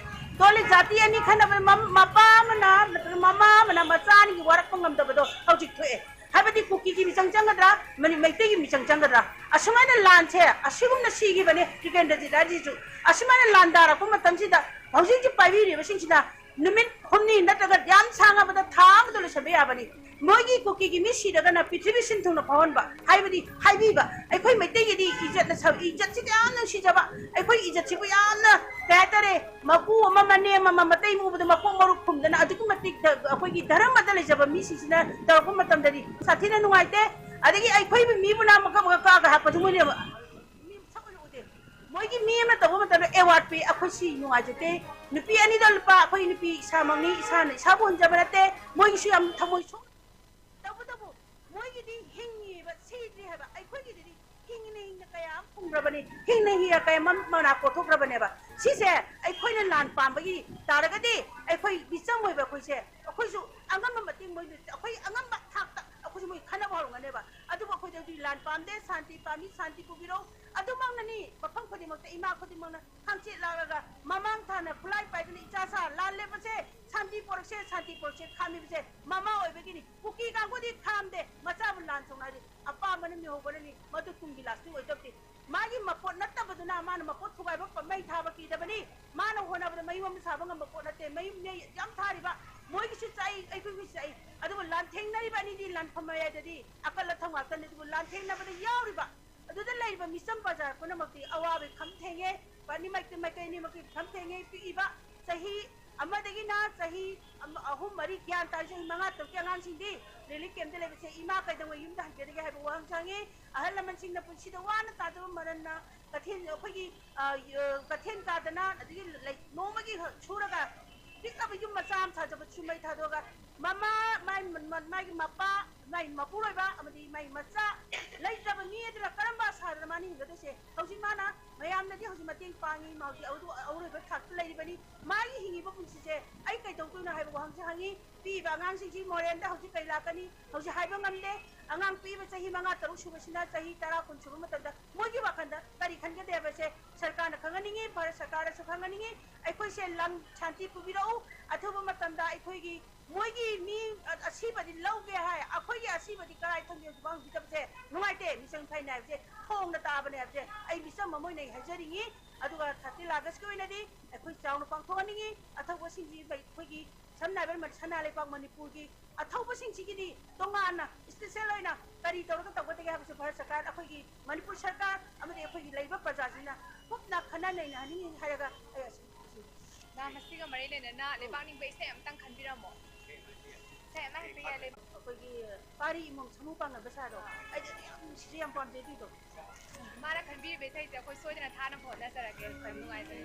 ꯖꯥꯇꯤ ꯑꯅꯤ ꯈꯟꯅꯕ ꯃꯄꯥ ꯑꯃꯅ ꯅꯠꯇ꯭ꯔꯒ ꯃꯃꯥ ꯑꯃꯅ ꯃꯆꯥ ꯑꯅꯤꯒꯤ ꯋꯥꯔꯛꯄ ꯉꯝꯗꯕꯗꯣ ꯍꯧꯖꯤꯛ ꯊꯣꯛꯑꯦ ꯍꯥꯏꯕꯗꯤ ꯀꯨꯀꯤꯒꯤ ꯃꯤꯆꯪ ꯆꯪꯒꯗ꯭ꯔꯥ ꯃꯩꯇꯩꯒꯤ ꯃꯤꯆꯪ ꯆꯪꯒꯗ꯭ꯔꯥ ꯑꯁꯨꯃꯥꯏꯅ ꯂꯥꯟꯁꯦ ꯑꯁꯤꯒꯨꯝꯅ ꯁꯤꯈꯤꯕꯅꯦ ꯇꯤꯀꯦꯟꯗ꯭ꯔꯖꯤꯠ ꯍꯥꯏꯁꯤꯁꯨ ꯑꯁꯨꯃꯥꯏꯅ ꯂꯥꯟ ꯇꯥꯔꯛꯄ ꯃꯇꯝꯁꯤꯗ ꯍꯧꯖꯤꯛ ꯄꯥꯏꯕꯤꯔꯤꯕꯁꯤꯡꯁꯤꯅ ꯅꯨꯃꯤꯠ ꯍꯨꯝꯅꯤ ꯅꯠꯇ꯭ꯔꯒ ꯌꯥꯝ ꯁꯥꯡꯉꯕꯗ ꯊꯥ ꯑꯃꯗ ꯂꯣꯏꯁꯤꯟꯕ ꯌꯥꯕꯅꯤ ꯃꯣꯏꯒꯤ ꯀꯨꯀꯤꯒꯤ ꯃꯤ ꯁꯤꯔꯒꯅ ꯄ꯭ꯔꯤꯊꯤꯕꯤ ꯁꯤꯟ ꯊꯨꯡꯅ ꯐꯥꯎꯍꯟꯕ ꯍꯥꯏꯕꯗꯤ ꯍꯥꯏꯕꯤꯕ ꯑꯩꯈꯣꯏ ꯃꯩꯇꯩꯒꯤꯗꯤ ꯏꯖꯠꯁꯤꯒ ꯌꯥꯝ ꯅꯨꯡꯁꯤꯖꯕ ꯑꯩꯈꯣꯏ ꯏꯖꯠꯁꯤꯕꯨ ꯌꯥꯝꯅ ꯀꯩ ꯍꯥꯏꯇꯥꯔꯦ ꯃꯄꯨ ꯑꯃ ꯃꯅꯦꯝ ꯑꯃ ꯃꯇꯩ ꯃꯨꯕꯗ ꯃꯀꯣꯛ ꯃꯔꯨ ꯈꯨꯝꯗꯅ ꯑꯗꯨꯛꯀꯤ ꯃꯇꯤꯛ ꯑꯩꯈꯣꯏꯒꯤ ꯙꯔꯃꯗ ꯂꯩꯖꯕ ꯃꯤꯁꯤꯡꯁꯤꯅ ꯇꯧꯔꯛꯄ ꯃꯇꯝꯗꯗꯤ ꯁꯥꯊꯤꯅ ꯅꯨꯡꯉꯥꯏꯇꯦ ꯑꯗꯒꯤ ꯑꯩꯈꯣꯏꯕꯨ ꯃꯤꯕꯨꯅ ꯃꯀꯛ ꯀꯥꯒ ꯍꯥꯞꯄꯁꯨ ꯃꯣꯏꯅ ꯃꯤ ꯁꯛ ꯑꯣꯏꯅ ꯎꯗꯦ ꯃꯣꯏꯒꯤ ꯃꯤ ꯑꯃ ꯇꯧꯕ ꯃꯇꯝꯗ ꯑꯦꯋꯥꯔꯗ ꯄꯤ ꯑꯩꯈꯣꯏ ꯁꯤ ꯅꯨꯡꯉꯥꯏꯖꯗꯦ ꯅꯨꯄꯤ ꯑꯅꯤꯗ ꯂꯨꯄꯥ ꯑꯩꯈꯣꯏ ꯅꯨꯄꯤ ꯏꯁꯥꯃꯛꯅꯤ ꯏꯁꯥꯅ ꯏꯁꯥꯕꯨ ꯍꯨꯟꯖꯕ ꯅꯠꯇꯦ ꯃꯣꯏꯒꯤꯁꯨ ꯌꯥꯝ ꯊꯃꯣꯏ ꯁꯣꯛ ꯇꯧꯕꯇꯕꯨ ꯃꯣꯏꯒꯤꯗꯤ ꯍꯤꯡꯉꯤꯕ ꯁꯤꯗ꯭ꯔꯤ ꯍꯥꯏꯕ ꯑꯩꯈꯣꯏꯒꯤꯗꯤ ꯍꯤꯡꯅ ꯀꯌꯥ ꯑꯃ ꯐꯪꯈ꯭ꯔꯕꯅꯤ ꯍꯤꯡꯅ ꯀꯌꯥ ꯃꯅꯥ ꯀꯣꯊꯣꯛꯈ꯭ꯔꯕꯅꯦꯕ ꯁꯤꯁꯦ ꯑꯩꯈꯣꯏꯅ ꯂꯥꯟ ꯄꯥꯝꯕꯒꯤ ꯇꯥꯔꯒꯗꯤ ꯑꯩꯈꯣꯏ ꯃꯤꯆꯪ ꯑꯣꯏꯕ ꯑꯩꯈꯣꯏꯁꯨ ꯑꯉꯝꯕ ꯃꯇꯦꯡ ꯃꯣꯏꯅ ꯑꯩꯈꯣꯏ ꯑꯉꯝꯕ ꯊꯥꯛꯇ ꯑꯩꯈꯣꯏꯁꯨ ꯃꯣꯏ ꯈꯟꯅꯕ ꯍꯧꯔꯝꯒꯅꯦꯕ ꯑꯗꯨꯕꯨ ꯑꯩꯈꯣꯏꯗꯗꯤ लान पामदे शांति पामी शांति पुबिरो अदुमंगनी मफम खुदिमक इमा खुदिमक खांची लागा ममांग थाना खुलाई पाइदनी इचासा लान लेबसे शांति पोरसे खामी बसे मामा ओइबेगिनी कुकी कांगुदी खामदे मचा लान सोनारी अपा मन mi होबनी मदु तुंगी लास्ति ओइदबति मागी मपोट नत्तबदुना मान मपोट थुगाइब पमै थाबा किदबनी मान होनाबद मयुम साबंग मपोट नते मयुम ने याम थारिबा मोइगिसु चाइ आइकुगि चाइ अदुबो लान थेंगनरिबा निदि लान फमयाददि अकल थंगातन अदुबो लान थेंगनबद याउरिबा अदुदा लैबा मिसम बाजार पुनमक्ति अवाबे खम थेंगे पानी माइक माइकनि मकि खम थेंगे पिइबा सही अमदगी ना सही अहुम मरी ज्ञान तारसे मंगा तो क्या गान सिंदी रिलीफ केम दे लेबसे इमा कैदंग युम दा हंके दे हाबो वांग सांगे अहल लमन सिंग ना पुछि द वान तादो मरना कथिन अखोगी कथिन कादना अदगी नोमगी छुरगा पिकअप युम मचाम थाजब छुमै थादोगा ममा माइ माइ मपा माइ मपुरोइबा अमदी माइ मचा लैतब नि अदरा करम्बा सादर मानि गदसे हौजि माना मयाम नदि हौजि मतेंग पांगी माउदि औदु औरोइबा थाक लैबनी माइ हिंगी बपुंसिसे आई कै तौतुना हाइबो हांगसे हांगी पीबा आंगांग सिंजी मोरेंदा हौजि कै लाकनी हौजि हाइबो ngamde आंगांग पीबा चाहि मंगा तरु सुबसिना चाहि 10 कुन सुबु मतदा मोगी वाखंदा करि खनगे देबसे सरकार खंगनिंगी भारत सरकार सु खंगनिंगी अखोइ से लंग शांति पुबिरौ अथुबा मतंदा अखोइगी मोगी मी असीबदि लौगे हाय अखोइगी असीबदि कराइ थंगे जुबांग बितबसे नुआइते मिसंग फाइनाइबसे फोंग न ताबने बसे आई मिसम ममोइ नै हजरिंगी अदुगा 30 लागस कोइनदि अखोइ चाउन पांथोनिंगी अथौबा सिंजी बै अखोइगी समनाइबर मन सना लेपाक मणिपुर की अथौबा सिंजीगिदि तोंगाना स्पेशल होइना करी तौरगा तौगते हाबसे भारत सरकार अखोइगी मणिपुर सरकार अमदि अखोइगी लैबा प्रजासिना पुपना खना नै नानि हायगा
ना मसिगा मरे लेना लेबांग निंग बेसे अमतंग खनबिरमो से मा हेते या ले
अखोइगी पारी इमों समु पांगा बसारो आई सिरि याम पाम जेबी दो
मारा खनबि बेसे ते कोई सोजना थाना फोना सरगे नुआइ दे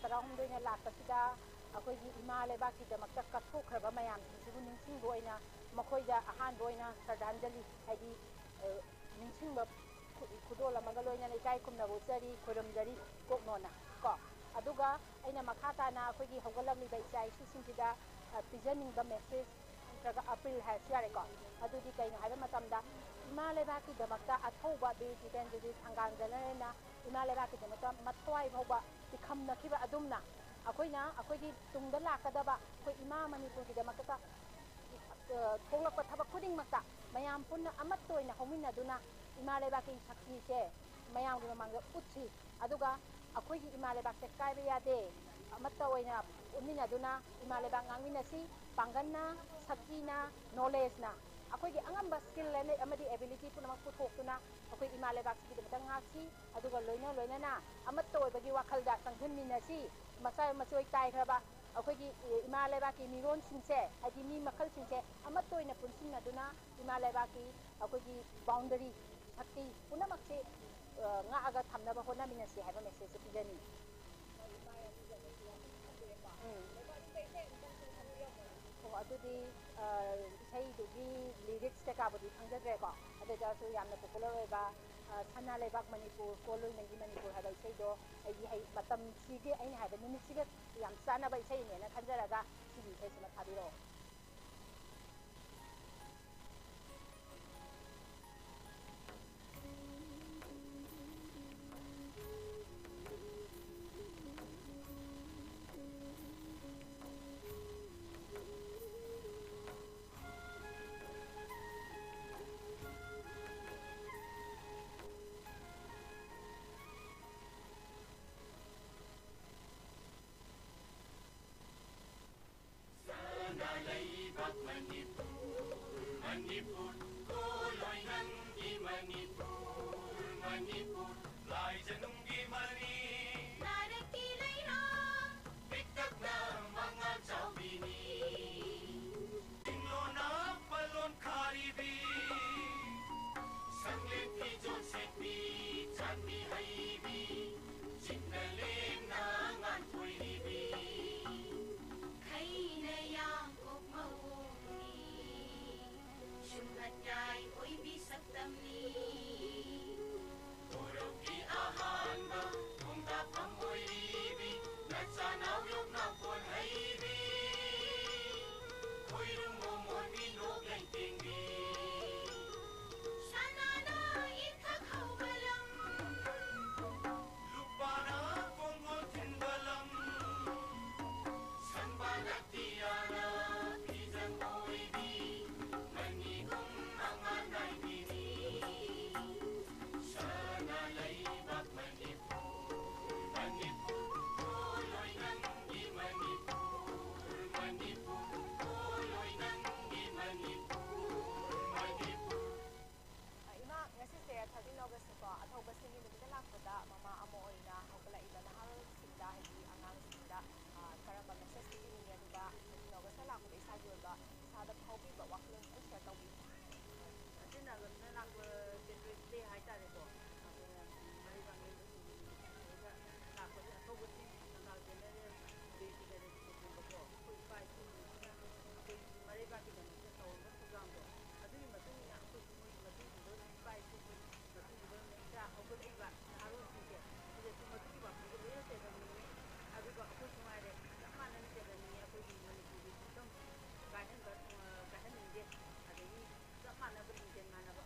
ꯇꯔꯥꯍꯨꯝꯗꯣꯏꯅ ꯂꯥꯛꯄꯁꯤꯗ ꯑꯩꯈꯣꯏꯒꯤ ꯏꯃꯥ ꯂꯩꯕꯥꯛꯀꯤꯗꯃꯛꯇ ꯀꯠꯊꯣꯛꯈ꯭ꯔꯕ ꯃꯌꯥꯝꯁꯤꯡꯁꯤꯕꯨ ꯅꯤꯡꯁꯤꯡꯕ ꯑꯣꯏꯅ ꯃꯈꯣꯏꯗ ꯑꯍꯥꯟꯕ ꯑꯣꯏꯅ ꯁ꯭ꯔꯗꯥꯟꯖꯂꯤ ꯍꯥꯏꯗꯤ ꯅꯤꯡꯁꯤꯡꯕ ꯈꯨꯗꯣꯜ ꯑꯃꯒ ꯂꯣꯏꯅꯅ ꯏꯀꯥꯏ ꯈꯨꯝꯅꯕ ꯎꯠꯆꯔꯤ ꯈꯨꯔꯨꯝꯖꯔꯤ ꯀꯣꯛꯅꯣꯅ ꯀꯣ ꯑꯗꯨꯒ ꯑꯩꯅ ꯃꯈꯥ ꯇꯥꯅ ꯑꯩꯈꯣꯏꯒꯤ ꯍꯧꯒꯠꯂꯛꯂꯤꯕ ꯏꯆꯥ ꯏꯁꯨꯁꯤꯡꯁꯤꯗ ꯄꯤꯖꯅꯤꯡꯕ ꯃꯦꯁꯦꯖ ꯅꯠꯇ꯭ꯔꯒ ꯑꯄꯤꯜ ꯍꯥꯏꯔꯁꯨ ꯌꯥꯔꯦꯀꯣ ꯑꯗꯨꯗꯤ ꯀꯩꯅꯣ ꯍꯥꯏꯕ ꯃꯇꯝꯗ ꯏꯃꯥ ꯂꯩꯕꯥꯛꯀꯤꯗꯃꯛꯇ ꯑꯊꯧꯕ ꯕꯤꯔ ꯇꯤꯀꯦꯟꯗ꯭ꯔꯖꯤꯠ ꯊꯪꯒꯥꯜ ꯖꯦꯅꯔꯦꯜꯅ ꯏꯃꯥ ꯂꯩꯕꯥꯛꯀꯤꯗꯃꯛꯇ ꯃꯊ꯭ꯋꯥꯏ ꯐꯥꯎꯕ ꯇꯤꯈꯝꯅꯈꯤꯕ ꯑꯗꯨꯝꯅ ꯑꯩꯈꯣꯏꯅ ꯑꯩꯈꯣꯏꯒꯤ ꯇꯨꯡꯗ ꯂꯥꯛꯀꯗꯕ ꯑꯩꯈꯣꯏ ꯏꯃꯥ ꯃꯅꯤꯄꯨꯔꯒꯤꯗꯃꯛꯇ ꯊꯣꯛꯂꯛꯄ ꯊꯕꯛ ꯈꯨꯗꯤꯡꯃꯛꯇ ꯃꯌꯥꯝ ꯄꯨꯟꯅ ꯑꯃꯠꯇ ꯑꯣꯏꯅ ꯍꯧꯃꯤꯟꯅꯗꯨꯅ ꯏꯃꯥ ꯂꯩꯕꯥꯛꯀꯤ ꯁꯛꯇꯤꯁꯦ ꯃꯌꯥꯝꯒꯤ ꯃꯃꯥꯡꯗ ꯎꯠꯁꯤ ꯑꯗꯨꯒ ꯑꯩꯈꯣꯏꯒꯤ ꯏꯃꯥ ꯂꯩꯕꯥꯛꯁꯦ ꯀꯥꯏꯕ ꯌꯥꯗꯦ ꯑꯃꯠꯇ ꯑꯣꯏꯅ ꯎꯠꯃꯤꯟꯅꯗꯨꯅ ꯏꯃꯥ ꯂꯩꯕꯥꯛ ꯉꯥꯡꯃꯤꯟꯅꯁꯤ ꯄꯥꯡꯒꯜꯅ ꯁꯛꯇꯤꯅ ꯅꯣꯂꯦꯖꯅ ꯑꯩꯈꯣꯏꯒꯤ ꯑꯉꯝꯕ ꯁ꯭ꯀꯤꯜ ꯑꯃꯗꯤ ꯑꯦꯕꯤꯂꯤꯇꯤ ꯄꯨꯝꯅꯃꯛ ꯄꯨꯊꯣꯛꯇꯨꯅ ꯑꯩꯈꯣꯏ ꯏꯃꯥ ꯂꯩꯕꯥꯛꯁꯤꯒꯤꯗꯃꯛꯇ ꯉꯥꯛꯁꯤ ꯑꯗꯨꯒ ꯂꯣꯏꯅꯅ ꯑꯃꯠꯇ ꯑꯣꯏꯕꯒꯤ ꯋꯥꯈꯜꯗ ꯆꯪꯁꯤꯟꯃꯤꯟꯅꯁꯤ ꯃꯆꯥ ꯃꯆꯣꯏ ꯇꯥꯏꯈ꯭ꯔꯕ ꯑꯩꯈꯣꯏꯒꯤ ꯏꯃꯥ ꯂꯩꯕꯥꯛꯀꯤ ꯃꯤꯔꯣꯟꯁꯤꯡꯁꯦ ꯍꯥꯏꯗꯤ ꯃꯤ ꯃꯈꯜꯁꯤꯡꯁꯦ ꯑꯃꯠꯇ ꯑꯣꯏꯅ ꯄꯨꯟꯁꯤꯟꯅꯗꯨꯅ ꯏꯃꯥ ꯂꯩꯕꯥꯛꯀꯤ ꯑꯩꯈꯣꯏꯒꯤ ꯕꯥꯎꯟꯗꯔꯤ ꯁꯛꯇꯤ ꯄꯨꯝꯅꯃꯛꯁꯤ ꯉꯥꯛꯑꯒ ꯊꯝꯅꯕ ꯍꯣꯠꯅꯃꯤꯟꯅꯁꯤ ꯍꯥꯏꯕ ꯃꯦꯁꯦꯖꯁꯦ ꯄꯤꯖꯅꯤ ꯑꯣ ꯑꯗꯨꯗꯤ ꯏꯁꯩꯗꯨꯒꯤ ꯂꯤꯔꯤꯛꯁ ꯀꯩꯀꯥꯕꯨꯗꯤ ꯈꯪꯖꯗ꯭ꯔꯦꯀꯣ ꯑꯗꯨ ꯑꯣꯏꯇꯥꯔꯁꯨ ꯌꯥꯝꯅ ꯄꯣꯄꯨꯂꯔ ꯑꯣꯏꯕ ꯁꯅꯥ ꯂꯩꯕꯥꯛ ꯃꯅꯤꯄꯨꯔ ꯀꯣꯜꯂꯣꯏꯅꯪꯒꯤ ꯃꯅꯤꯄꯨꯔ ꯍꯥꯏꯕ ꯏꯁꯩꯗꯣ ꯑꯩꯒꯤ ꯃꯇꯝꯁꯤꯒꯤ ꯑꯩꯅ ꯍꯥꯏꯕ ꯅꯨꯃꯤꯠꯁꯤꯒ ꯌꯥꯝ ꯆꯥꯟꯅꯕ ꯏꯁꯩꯅꯦꯅ ꯈꯟꯖꯔꯒ ꯁꯤꯒꯤ ꯏꯁꯩꯁꯤꯃ ꯊꯥꯕꯤꯔꯛꯑꯣ
Leibak Manipur, Manipur, Koloy Nangi Manipur, Manipur, Lai Janungi Mani, Naraki Laira, Piktak na mga Chawbini, Tinglo na Palon Karibi, Sanglit Pijon Setbi, Chanbi Haibi, Chinnalim na Ngantoy Libi. Syumhatay oy bisag tamni Turog ki ahan ba kung tapang oy libi Nagsanaw yung napon haibi Koy rumumon minog ay tingbi Sana na itakhaw balang Lupa na kongol tinbalang San ba nagtiyana Kizang oy di Manigong mga naibini Sana laibak Manipur Manipur, tuloy nang di Manipur Manipur, tuloy nang di Manipur Manipur
Ima, ngasise 13 August ko atau basing nubita lakpada mama amo oina hoglaida nahalsingda hidi angangsingda karamba message pininya duga 13 August lakpada isa yoba sada phaubiba waklung ko share tawbi
ꯑꯗꯨꯅ ꯂꯥꯛꯄ children's ꯗꯦ ꯍꯥꯏꯇꯥꯔꯦꯀꯣ ꯑꯗꯨꯅ ꯃꯔꯤꯕ ꯂꯩꯕꯁꯤꯡꯗ ꯂꯥꯛꯄꯁꯦ ꯑꯊꯧꯕꯁꯤꯡ ꯊꯪꯒꯥꯜ general ꯕꯤꯔ ꯇꯤꯀꯦꯟꯗ꯭ꯔꯖꯤꯠꯀꯨꯝꯕꯀꯣ ꯑꯩꯈꯣꯏ ꯏꯄꯥ ꯏꯄꯨꯁꯤꯡꯁꯤꯅ ꯑꯩꯈꯣꯏ ꯃꯔꯩꯕꯥꯛꯀꯤꯗꯃꯛꯇ ꯇꯧꯔꯝꯕ ꯊꯧꯗꯥꯡꯗꯣ ꯑꯗꯨꯒꯤ ꯃꯇꯨꯡ ꯏꯟꯅ ꯑꯩꯈꯣꯏꯁꯨ ꯃꯣꯏꯒꯤ ꯃꯇꯨꯡꯗ ꯏꯄꯥ ꯏꯄꯨꯒꯤ ꯃꯇꯨꯡꯗ ꯏꯆꯥ ꯍꯧꯒꯠꯂꯛꯏꯕ ꯅꯍꯥꯔꯣꯜꯁꯤꯡꯁꯦ ꯁꯤꯗꯁꯨ ꯃꯗꯨꯒꯤ ꯋꯥꯈꯜꯗꯣ ꯂꯣꯏꯅ ꯆꯦꯜꯍꯟꯅꯤꯡꯉꯤ ꯑꯗꯨꯒ ꯑꯩꯈꯣꯏꯁꯨ ꯉꯥꯏꯔꯦ ꯆꯞ ꯃꯥꯟꯅꯅ ꯆꯦꯜꯍꯟꯅꯤꯡꯉꯤ ꯑꯩꯈꯣꯏꯒꯤ ꯃꯅꯤꯄꯨꯔꯒꯤ ꯁꯛꯇꯝ ꯀꯥꯏꯍꯟꯅꯤꯡꯗꯦ ꯑꯗꯒꯤ ꯆꯞ ꯃꯥꯟꯅꯕ ꯂꯤꯡꯖꯦꯜ ꯃꯥꯟꯅꯕ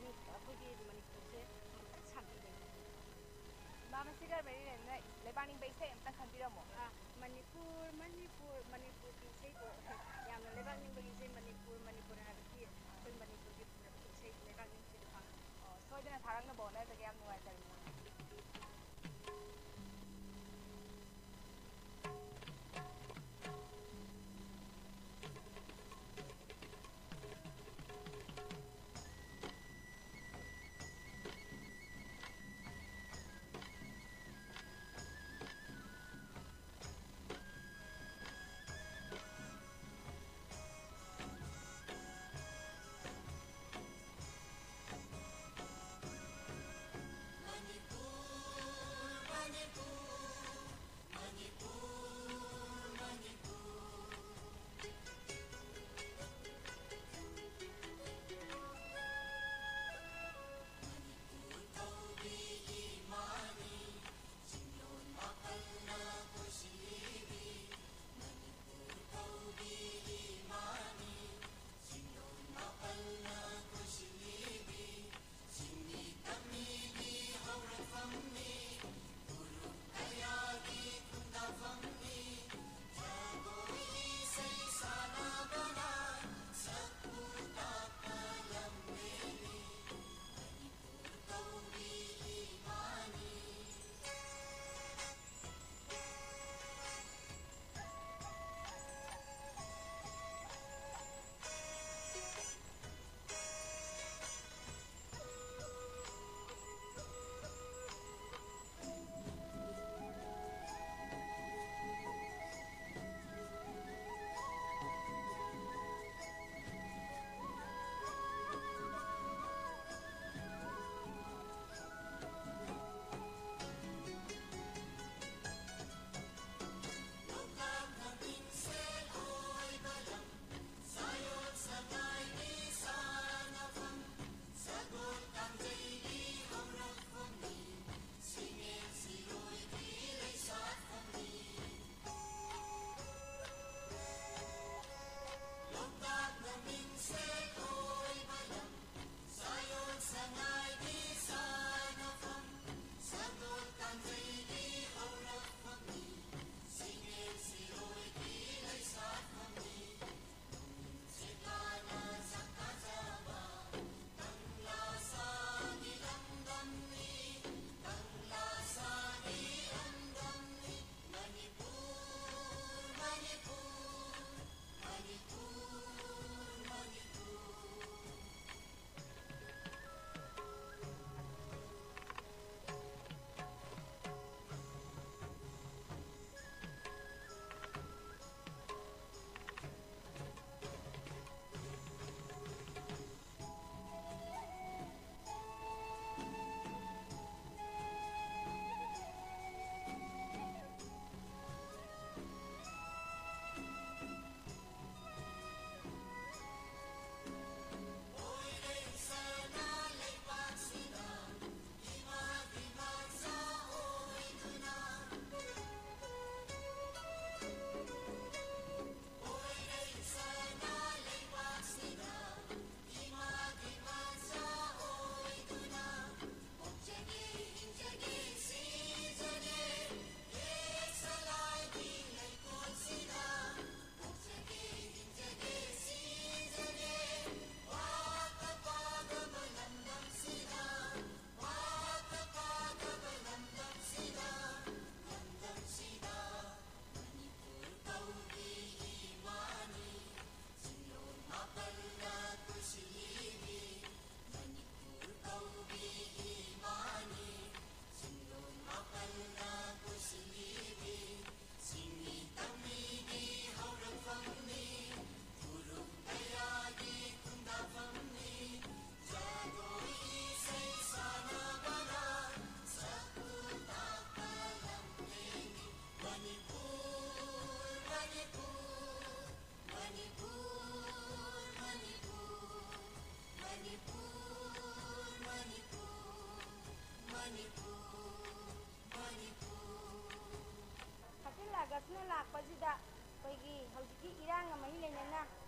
ꯑꯩꯈꯣꯏꯒꯤ ꯃꯅꯤꯄꯨꯔꯁꯦ ꯑꯃꯨꯛꯇꯪ ꯁꯥꯕꯤꯕꯅꯤ
ꯃꯥꯃ ꯁꯤꯒꯔ ꯃꯦꯔꯤꯅꯦꯟꯅ ꯂꯩꯕꯥꯛꯅꯤꯡꯕ ꯏꯁꯩ ꯑꯝꯇꯪ ꯈꯟꯕꯤꯔꯝꯃꯣ
ꯃꯅꯤꯄꯨꯔꯒꯤ ꯏꯁꯩꯗꯣ ꯌꯥꯝꯅ ꯂꯩꯕꯥꯛ ꯅꯤꯡꯕꯒꯤ ꯏꯁꯩ ꯃꯅꯤꯄꯨꯔ ꯍꯥꯏꯕꯒꯤ ꯑꯩꯈꯣꯏ ꯃꯅꯤꯄꯨꯔꯒꯤ ꯐꯖꯕ ꯏꯁꯩ ꯂꯩꯕꯥꯛ ꯅꯤꯡꯕꯒꯤꯗꯣ ꯄꯥꯝꯃꯤ
ꯁꯣꯏꯗꯅ ꯊꯥꯔꯛꯅꯕ ꯍꯣꯠꯅꯖꯒꯦ ꯌꯥꯝ ꯅꯨꯡꯉꯥꯏꯖꯔꯦ
ꯑꯥꯒꯁꯅ ꯂꯥꯛꯄꯁꯤꯗ ꯑꯩꯈꯣꯏꯒꯤ ꯍꯧꯖꯤꯛꯀꯤ ꯏꯔꯥꯡ ꯑꯃ ꯂꯩꯅꯅ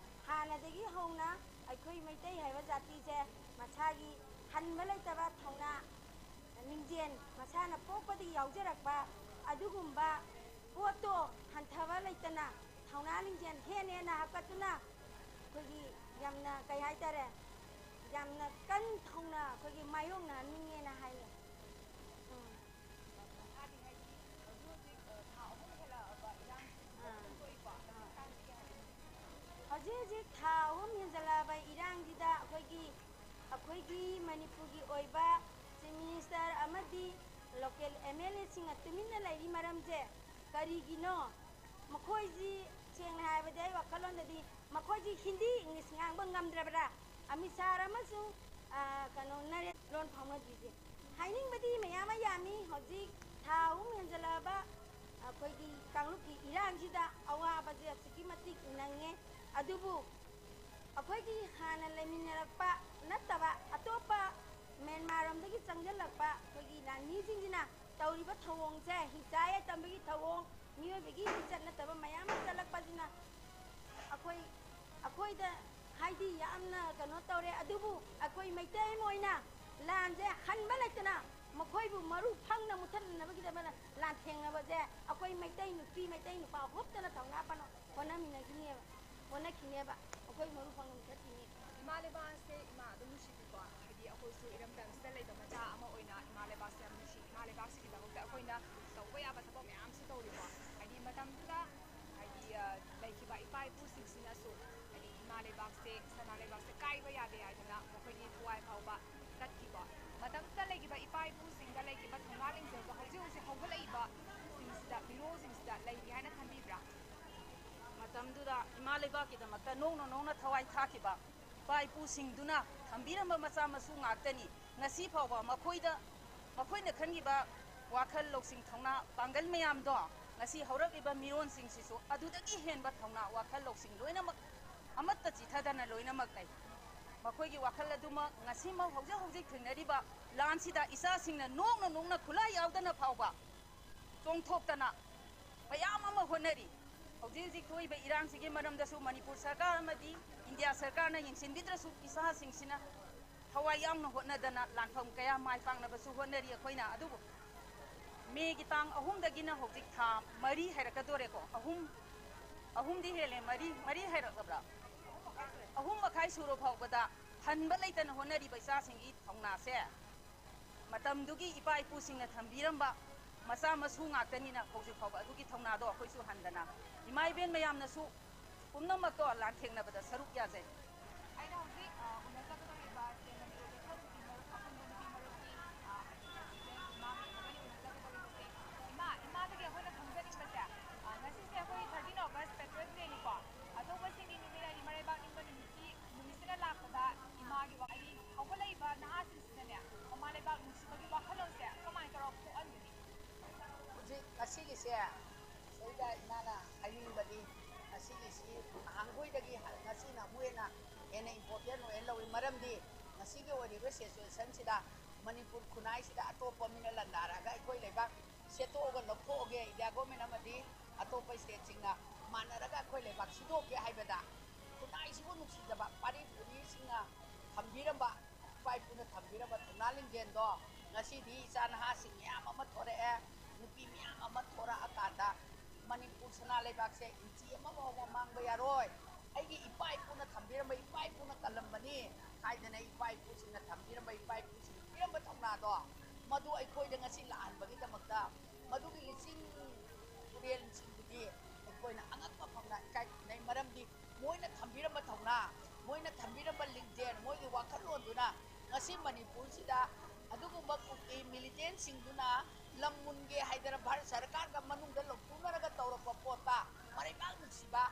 ꯍꯥꯟꯅꯗꯒꯤ ꯍꯧꯅ ꯑꯩꯈꯣꯏ ꯃꯩꯇꯩ ꯍꯥꯏꯕ ꯖꯥꯇꯤꯁꯦ ꯃꯁꯥꯒꯤ ꯍꯟꯕ ꯂꯩꯇꯕ ꯊꯧꯅꯥ ꯂꯤꯡꯖꯦꯜ ꯃꯁꯥꯅ ꯄꯣꯛꯄꯗꯒꯤ ꯌꯥꯎꯖꯔꯛꯄ ꯑꯗꯨꯒꯨꯝꯕ ꯄꯣꯠꯇꯣ ꯍꯟꯊꯕ ꯂꯩꯇꯅ ꯊꯧꯅꯥ ꯂꯤꯡꯖꯦꯜ ꯍꯦꯟꯅ ꯍꯦꯟꯅ ꯍꯥꯞꯀꯠꯇꯨꯅ ꯑꯩꯈꯣꯏꯒꯤ ꯌꯥꯝꯅ ꯀꯩ ꯍꯥꯏꯇꯥꯔꯦ ꯌꯥꯝꯅ ꯀꯟ ꯊꯧꯅ ꯑꯩꯈꯣꯏꯒꯤ ꯃꯥꯌꯣꯛꯅꯍꯟꯅꯤꯡꯉꯦꯅ ꯍꯥꯏꯌꯦ
ꯃꯈꯥꯗꯤ ꯍꯥꯏꯗꯤ ꯍꯧꯖꯤꯛ ꯍꯧꯖꯤꯛ ꯊꯥ ꯑꯍꯨꯝ ꯍꯦꯜꯂꯛꯑꯕ ꯏꯔꯥꯡꯁꯤꯁꯨ ꯐꯣꯡꯗꯣꯛꯏꯀꯣ ꯑꯗꯨꯒꯤ ꯃꯇꯥꯡꯗ ꯀꯩ ꯍꯥꯏꯅꯤꯡꯉꯤ
ꯍꯧꯖꯤꯛ ꯍꯧꯖꯤꯛ ꯊꯥ ꯑꯍꯨꯝ ꯍꯦꯟꯖꯜꯂꯛꯑꯕ ꯏꯔꯥꯡꯁꯤꯗ ꯑꯩꯈꯣꯏꯒꯤ ꯃꯅꯤꯄꯨꯔꯒꯤ ꯑꯣꯏꯕ ꯆꯤꯐ ꯃꯤꯅꯤꯁꯇꯔ ꯑꯃꯗꯤ ꯂꯣꯀꯦꯜ ꯑꯦꯝ ꯑꯦꯜ ꯑꯦꯁꯤꯡꯅ ꯇꯨꯃꯤꯟꯅ ꯂꯩꯔꯤ ꯃꯔꯝꯁꯦ ꯀꯔꯤꯒꯤꯅꯣ ꯃꯈꯣꯏꯁꯤ ꯁꯦꯡꯅ ꯍꯥꯏꯕꯗꯤ ꯑꯩ ꯋꯥꯈꯜꯂꯣꯟꯗꯗꯤ ꯃꯈꯣꯏꯁꯤ ꯍꯤꯟꯗꯤ ꯏꯪꯂꯤꯁ ꯉꯥꯡꯕ ꯉꯝꯗ꯭ꯔꯕ꯭ꯔꯥ ꯑꯃꯤꯠ ꯁꯥꯍ ꯑꯃꯁꯨꯡ ꯀꯩꯅꯣ ꯅꯔꯦꯟ ꯂꯣꯟ ꯐꯥꯎꯅꯗ꯭ꯔꯤꯁꯦ ꯍꯥꯏꯅꯤꯡꯕꯗꯤ ꯃꯌꯥꯝ ꯑꯃ ꯌꯥꯝꯃꯤ ꯍꯧꯖꯤꯛ ꯊꯥ ꯑꯍꯨꯝ ꯍꯦꯟꯖꯜꯂꯛꯑꯕ ꯑꯩꯈꯣꯏꯒꯤ ꯀꯥꯡꯂꯨꯞꯀꯤ ꯏꯔꯥꯡꯁꯤꯗ ꯑꯋꯥꯕꯁꯦ ꯑꯁꯨꯛꯀꯤ ꯃꯇꯤꯛ ꯅꯪꯉꯦ ꯑꯗꯨꯕꯨ ꯑꯩꯈꯣꯏꯒꯤ ꯍꯥꯟꯅ ꯂꯩꯃꯤꯟꯅꯔꯛꯄ ꯅꯠꯇꯕ ꯑꯇꯣꯞꯄ ꯃꯦꯟꯃꯥꯔꯣꯝꯗꯒꯤ ꯆꯪꯁꯤꯜꯂꯛꯄ ꯑꯩꯈꯣꯏꯒꯤ ꯂꯥꯟꯃꯤꯁꯤꯡꯁꯤꯅ ꯇꯧꯔꯤꯕ ꯊꯧꯑꯣꯡꯁꯦ ꯍꯤꯡꯆꯥ ꯌꯥꯏꯇꯝꯕꯒꯤ ꯊꯧꯑꯣꯡ ꯃꯤꯑꯣꯏꯕꯒꯤ ꯂꯤꯆꯠ ꯅꯠꯇꯕ ꯃꯌꯥꯝ ꯑꯃ ꯆꯠꯂꯛꯄꯁꯤꯅ ꯑꯩꯈꯣꯏꯗ ꯍꯥꯏꯗꯤ ꯌꯥꯝꯅ ꯀꯩꯅꯣ ꯇꯧꯔꯦ ꯑꯗꯨꯕꯨ ꯑꯩꯈꯣই ꯃꯩꯇꯩ ꯑꯃ ꯑꯣꯏꯅ ꯂꯥꯟꯁꯦ ꯍꯟꯕ ꯂꯩꯇꯅ ꯃꯈꯣꯏꯕꯨ ꯃꯔꯨ ꯐꯪꯅ ꯃꯨꯊꯠꯅꯅꯕꯒꯤꯗꯃꯛ ꯂꯥꯟꯊꯦꯡꯅꯕꯁꯦ ꯑꯩꯈꯣꯏ ꯃꯩꯇꯩ ꯅꯨꯄꯤ ꯃꯩꯇꯩ ꯅꯨꯄꯥ ꯍꯣꯞꯇꯅ ꯊꯧꯅꯥ ꯐꯅ ꯍꯣꯠꯅꯈꯤꯅꯦꯕ ꯑꯩꯈꯣꯏ ꯃꯔꯨ ꯐꯪꯅ ꯃꯨꯊꯠꯈꯤꯅꯤ
ꯏꯃꯥ ꯂꯩꯕꯥꯛꯁꯦ ꯏꯃꯥ ꯑꯗꯨꯝ ꯅꯨꯡꯁꯤꯕꯤꯀꯣ ꯍꯥꯏꯗꯤ ꯑꯩꯈꯣꯏꯁꯨ ꯏꯔꯝꯗꯝꯁꯤꯗ ꯂꯩꯕ ꯃꯆꯥ ꯑꯃ ꯑꯣꯏꯅ ꯏꯃꯥ ꯂꯩꯕꯥꯛꯁꯦ ꯌꯥꯝ ꯅꯨꯡꯁꯤ ꯏꯃꯥ ꯂꯩꯕꯥꯛꯁꯤꯒꯤꯗꯃꯛꯇ ꯑꯩꯈꯣꯏꯅ ꯇꯧꯕ ꯌꯥꯕ ꯊꯕꯛ ꯃꯌꯥꯝꯁꯨ ꯇꯧꯔꯤꯀꯣ ꯍꯥꯏꯗꯤ ꯃꯇꯝꯗꯨꯗ ꯍꯥꯏꯗꯤ ꯂꯩꯈꯤꯕ ꯏꯄꯥ ꯏꯄꯨꯁꯤꯡꯁꯤꯅꯁꯨ ꯍꯥꯏꯗꯤ ꯏꯃꯥ ꯂꯩꯕꯥꯛꯁꯦ ꯁꯅꯥ ꯂꯩꯕꯥꯛꯁꯦ ꯀꯥꯏꯕ ꯌꯥꯗꯦ ꯍꯥꯏꯗꯅ ꯃꯈꯣꯏꯒꯤ ꯊꯋꯥꯏ ꯐꯥꯎꯕ ꯀꯠꯈꯤꯀꯣ ꯃꯇꯝꯗꯨꯗ ꯂꯩꯈꯤꯕ ꯏꯄꯥ ꯏꯄꯨꯁꯤꯡꯗ ꯂꯩꯈꯤꯕ ꯊꯧꯅꯥ ꯂꯤꯡꯖꯦꯜꯗꯣ ꯍꯧꯖꯤꯛ ꯍꯧꯖꯤꯛ ꯍꯧꯒꯠꯂꯛꯏꯕ ꯁꯤꯡꯁꯤꯗ ꯃꯤꯔꯣꯜꯁꯤꯡꯁꯤꯗ ꯂꯩꯔꯤ ꯍꯥꯏꯅ ꯈꯟꯕꯤꯕ꯭ꯔꯥ
ꯃꯇꯝꯗꯨꯗ ꯏꯃꯥ ꯂꯩꯕꯥꯛꯀꯤꯗꯃꯛꯇ ꯅꯣꯡꯅ ꯅꯣꯡꯅ ꯊꯋꯥꯏ ꯊꯥꯈꯤꯕ ꯏꯄꯥ ꯏꯄꯨꯁꯤꯡꯗꯨꯅ ꯊꯝꯕꯤꯔꯝꯕ ꯃꯆꯥ ꯃꯁꯨ ꯉꯥꯛꯇꯅꯤ ꯉꯁꯤ ꯐꯥꯎꯕ ꯃꯈꯣꯏꯅ ꯈꯟꯈꯤꯕ ꯋꯥꯈꯜ ꯂꯧꯁꯤꯡ ꯊꯧꯅꯥ ꯄꯥꯡꯒꯜ ꯃꯌꯥꯝꯗꯣ ꯉꯁꯤ ꯍꯧꯔꯛꯂꯤꯕ ꯃꯤꯔꯣꯟꯁꯤꯡꯁꯤꯁꯨ ꯑꯗꯨꯗꯒꯤ ꯍꯦꯟꯕ ꯊꯧꯅꯥ ꯋꯥꯈꯜ ꯂꯧꯁꯤꯡ ꯂꯣꯏꯅꯃꯛ ꯑꯃꯠꯇ ꯆꯤꯊꯗꯅ ꯂꯣꯏꯅꯃꯛ ꯂꯩ ꯃꯈꯣꯏꯒꯤ ꯋꯥꯈꯜ ꯑꯗꯨꯃꯛ ꯉꯁꯤꯃꯛ ꯍꯧꯖꯤꯛ ꯍꯧꯖꯤꯛ ꯊꯦꯡꯅꯔꯤꯕ ꯂꯥꯟꯁꯤꯗ ꯏꯆꯥꯁꯤꯡꯅ ꯅꯣꯡꯅ ꯅꯣꯡꯅ ꯈꯨꯠꯂꯥꯏ ꯌꯥꯎꯗꯅ ꯐꯥꯎꯕ ꯆꯣꯡꯊꯣꯛꯇꯅ ꯃꯌꯥꯝ ꯑꯃ ꯍꯣꯠꯅꯔꯤ ꯍꯧꯖꯤꯛ ꯍꯧꯖꯤꯛ ꯊꯣꯛꯏꯕ ꯏꯔꯥꯡꯁꯤꯒꯤ ꯃꯔꯝꯗꯁꯨ ꯃꯅꯤꯄꯨꯔ ꯁꯔꯀꯥꯔ ꯑꯃꯗꯤ ꯏꯟꯗꯤꯌꯥ ꯁꯔꯀꯥꯔꯅ ꯌꯦꯡꯁꯤꯟꯕꯤꯗ꯭ꯔꯁꯨ ꯏꯆꯥꯁꯤꯡꯁꯤꯅ ꯊꯋꯥꯏ ꯌꯥꯎꯅ ꯍꯣꯠꯅꯗꯅ ꯂꯥꯟꯐꯝ ꯀꯌꯥ ꯃꯥꯏ ꯄꯥꯛꯅꯕꯁꯨ ꯍꯣꯠꯅꯔꯤ ꯑꯩꯈꯣꯏꯅ ꯑꯗꯨꯕꯨ ꯃꯦꯒꯤ ꯇꯥꯡ 3ꯗꯒꯤꯅ ꯍꯧꯖꯤꯛ ꯊꯥ 4 ꯍꯥꯏꯔꯛꯀꯗꯣꯔꯦꯀꯣ ꯑꯍꯨꯝꯗꯤ ꯍꯦꯜꯂꯦ ꯃꯔꯤ ꯍꯥꯏꯔꯛꯂꯕ꯭ꯔꯥ 3.5 ꯁꯨꯔ ꯐꯥꯎꯕꯗ ꯍꯟꯕ ꯂꯩꯇꯅ ꯍꯣꯠꯅꯔꯤꯕ ꯏꯆꯥꯁꯤꯡꯒꯤ ꯊꯧꯅꯥꯁꯦ ꯃꯇꯝꯗꯨꯒꯤ ꯏꯄꯥ ꯏꯄꯨꯁꯤꯡꯅ ꯊꯝꯕꯤꯔꯝꯕ ꯃꯆꯥ ꯃꯁꯨ ꯉꯥꯛꯇꯅꯤꯅ ꯍꯧꯖꯤꯛ ꯐꯥꯎꯕ ꯑꯗꯨꯒꯤ ꯊꯧꯅꯥꯗꯣ ꯑꯩꯈꯣꯏꯁꯨ ꯍꯟꯗꯅ ꯏꯃꯥ ꯏꯕꯦꯟ ꯃꯌꯥꯝꯅꯁꯨ ꯄꯨꯝꯅꯃꯛꯇꯣ ꯂꯥꯟꯊꯦꯡꯅꯕꯗ ꯁꯔꯨꯛ ꯌꯥꯖꯩ
ꯑꯩꯅ ꯍꯧꯖꯤꯛ ꯎꯅꯖꯒꯗꯧꯔꯤꯕ ꯁꯦ ꯃꯅꯤꯄꯨꯔ ꯀꯩꯊꯦꯜ ꯅꯨꯄꯤ ꯃꯔꯨꯞ ꯑꯄꯨꯟꯕ ꯅꯨꯄꯤ ꯃꯔꯨꯞꯀꯤ ꯍꯥꯏꯗꯤ ꯄ꯭ꯔꯁꯤꯗꯦꯟ ꯏꯃꯥꯒ ꯏꯕꯥꯅꯤ ꯎꯅꯖꯒꯗꯧꯔꯤꯕꯁꯦ ꯏꯃꯥꯗꯒꯤ ꯑꯩꯈꯣꯏꯅ ꯈꯪꯖꯅꯤꯡꯕꯁꯦ ꯉꯁꯤꯁꯦ ꯑꯩꯈꯣꯏ 13 ꯑꯣꯒꯁ ꯄꯦꯇ꯭ꯔꯣꯜ ꯗꯦꯅꯤꯀꯣ ꯑꯇꯣꯞꯄꯁꯤꯡꯒꯤ ꯅꯨꯃꯤꯠ ꯍꯥꯏꯗꯤ ꯃꯔꯩꯕꯥꯛ ꯅꯤꯡꯕ ꯅꯨꯃꯤꯠꯁꯤꯗ ꯂꯥꯛꯄꯗ ꯏꯃꯥꯒꯤ ꯍꯥꯏꯗꯤ ꯍꯧꯒꯠꯂꯛꯏꯕ ꯅꯍꯥꯁꯤꯡꯁꯤꯗꯅꯦ ꯃꯃꯥ ꯂꯩꯕꯥꯛ ꯅꯨꯡꯁꯤꯕꯒꯤ ꯋꯥꯈꯜꯂꯣꯟꯁꯦ ꯀꯃꯥꯏꯅ ꯇꯧꯔꯒ ꯄꯣꯛꯍꯟꯒꯅꯤ
ꯍꯧꯖꯤꯛ ꯉꯁꯤꯒꯤꯁꯦ ꯁꯤꯗ ꯏꯃꯥꯅ ꯍꯥꯏꯅꯤꯡꯕꯗꯤ ꯉꯁꯤꯒꯤꯁꯤ ꯅꯍꯥꯟꯈꯣꯏꯗꯒꯤ ꯉꯁꯤꯅ ꯑꯃꯨꯛ ꯍꯦꯟꯅ ꯏꯝꯄꯣꯔꯇꯦꯟ ꯑꯣꯏꯅ ꯂꯧꯏ ꯃꯔꯝꯗꯤ ꯉꯁꯤꯒꯤ ꯑꯣꯏꯔꯤꯕ ꯁꯤꯆꯨꯋꯦꯁꯟꯁꯤꯗ ꯃꯅꯤꯄꯨꯔ ꯈꯨꯟꯅꯥꯏꯁꯤꯗ ꯑꯇꯣꯞꯄ ꯃꯤꯅ ꯂꯟꯗꯥꯔꯒ ꯑꯩꯈꯣꯏ ꯂꯩꯕꯥꯛ ꯁꯦꯠꯇꯣꯛꯑꯒ ꯂꯧꯊꯣꯛꯑꯒꯦ ꯏꯟꯗꯤꯌꯥ ꯒꯣꯔꯃꯦꯟ ꯑꯃꯗꯤ ꯑꯇꯣꯞꯄ ꯁ꯭ꯇꯦꯠꯁꯤꯡꯅ ꯃꯥꯟꯅꯔꯒ ꯑꯩꯈꯣꯏ ꯂꯩꯕꯥꯛ ꯁꯤꯗꯣꯛꯀꯦ ꯍꯥꯏꯕꯗ ꯈꯨꯟꯅꯥꯏꯁꯤꯕꯨ ꯅꯨꯡꯁꯤꯖꯕ ꯄꯥꯔꯤ ꯄꯨꯔꯤꯁꯤꯡꯅ ꯊꯝꯕꯤꯔꯝꯕ ꯏꯄꯥ ꯏꯄꯨꯅ ꯊꯝꯕꯤꯔꯝꯕ ꯊꯧꯅꯥ ꯂꯤꯡꯖꯦꯜꯗꯣ ꯉꯁꯤꯗꯤ ꯏꯆꯥ ꯅꯍꯥꯁꯤꯡ ꯃꯌꯥꯝ ꯑꯃ ꯊꯣꯔꯛꯑꯦ ꯅꯨꯄꯤ ꯃꯌꯥꯝ ꯑꯃ ꯊꯣꯔꯛꯑꯀꯥꯟꯗ ꯃꯅꯤꯄꯨꯔ ꯁꯅꯥ ꯂꯩꯕꯥꯛꯁꯦ ꯏꯟꯆꯤ ꯑꯃ ꯐꯥꯎꯕ ꯃꯥꯡꯕ ꯌꯥꯔꯣꯏ ꯑꯩꯒꯤ ꯏꯄꯥ ꯏꯄꯨꯅ ꯊꯝꯕꯤꯔꯝꯕ ꯏꯄꯥ ꯏꯄꯨꯅ ꯀꯜꯂꯝꯕꯅꯤ ꯍꯥꯏꯗꯅ ꯏꯄꯥ ꯏꯄꯨꯁꯤꯡꯅ ꯊꯝꯕꯤꯔꯝꯕ ꯏꯄꯥ ꯏꯄꯨꯁꯤꯡꯅ ꯄꯤꯔꯝꯕ ꯊꯧꯅꯥꯗꯣ ꯃꯗꯨ ꯑꯩꯈꯣꯏꯗ ꯉꯁꯤ ꯂꯥꯛꯍꯟꯕꯒꯤꯗꯃꯛꯇ ꯃꯗꯨꯒꯤ ꯏꯁꯤꯡ ꯇꯨꯔꯦꯜꯁꯤꯡꯗꯨꯗꯤ ꯑꯩꯈꯣꯏꯅ ꯑꯉꯛꯄ ꯐꯪꯅ ꯏꯀꯥꯏ ꯈꯨꯝꯅꯩ ꯃꯔꯝꯗꯤ ꯃꯣꯏꯅ ꯊꯝꯕꯤꯔꯝꯕ ꯊꯧꯅꯥ ꯃꯣꯏꯅ ꯊꯝꯕꯤꯔꯝꯕ ꯂꯤꯡꯖꯦꯜ ꯃꯣꯏꯒꯤ ꯋꯥꯈꯜꯂꯣꯟꯗꯨꯅ ꯉꯁꯤ ꯃꯅꯤꯄꯨꯔꯁꯤꯗ ꯑꯗꯨꯒꯨꯝꯕ ꯀꯨꯀꯤ ꯃꯤꯂꯤꯇꯦꯟꯁꯤꯡꯗꯨꯅ ꯂꯝ ꯃꯨꯟꯒꯦ ꯍꯥꯏꯗꯅ ꯚꯥꯔꯠ ꯁꯔꯀꯥꯔꯒ ꯃꯅꯨꯡꯗ ꯂꯧꯊꯣꯛꯅꯔꯒ ꯇꯧꯔꯛꯄ ꯄꯣꯠꯇ ꯃꯔꯩꯕꯥꯛ ꯅꯨꯡꯁꯤꯕ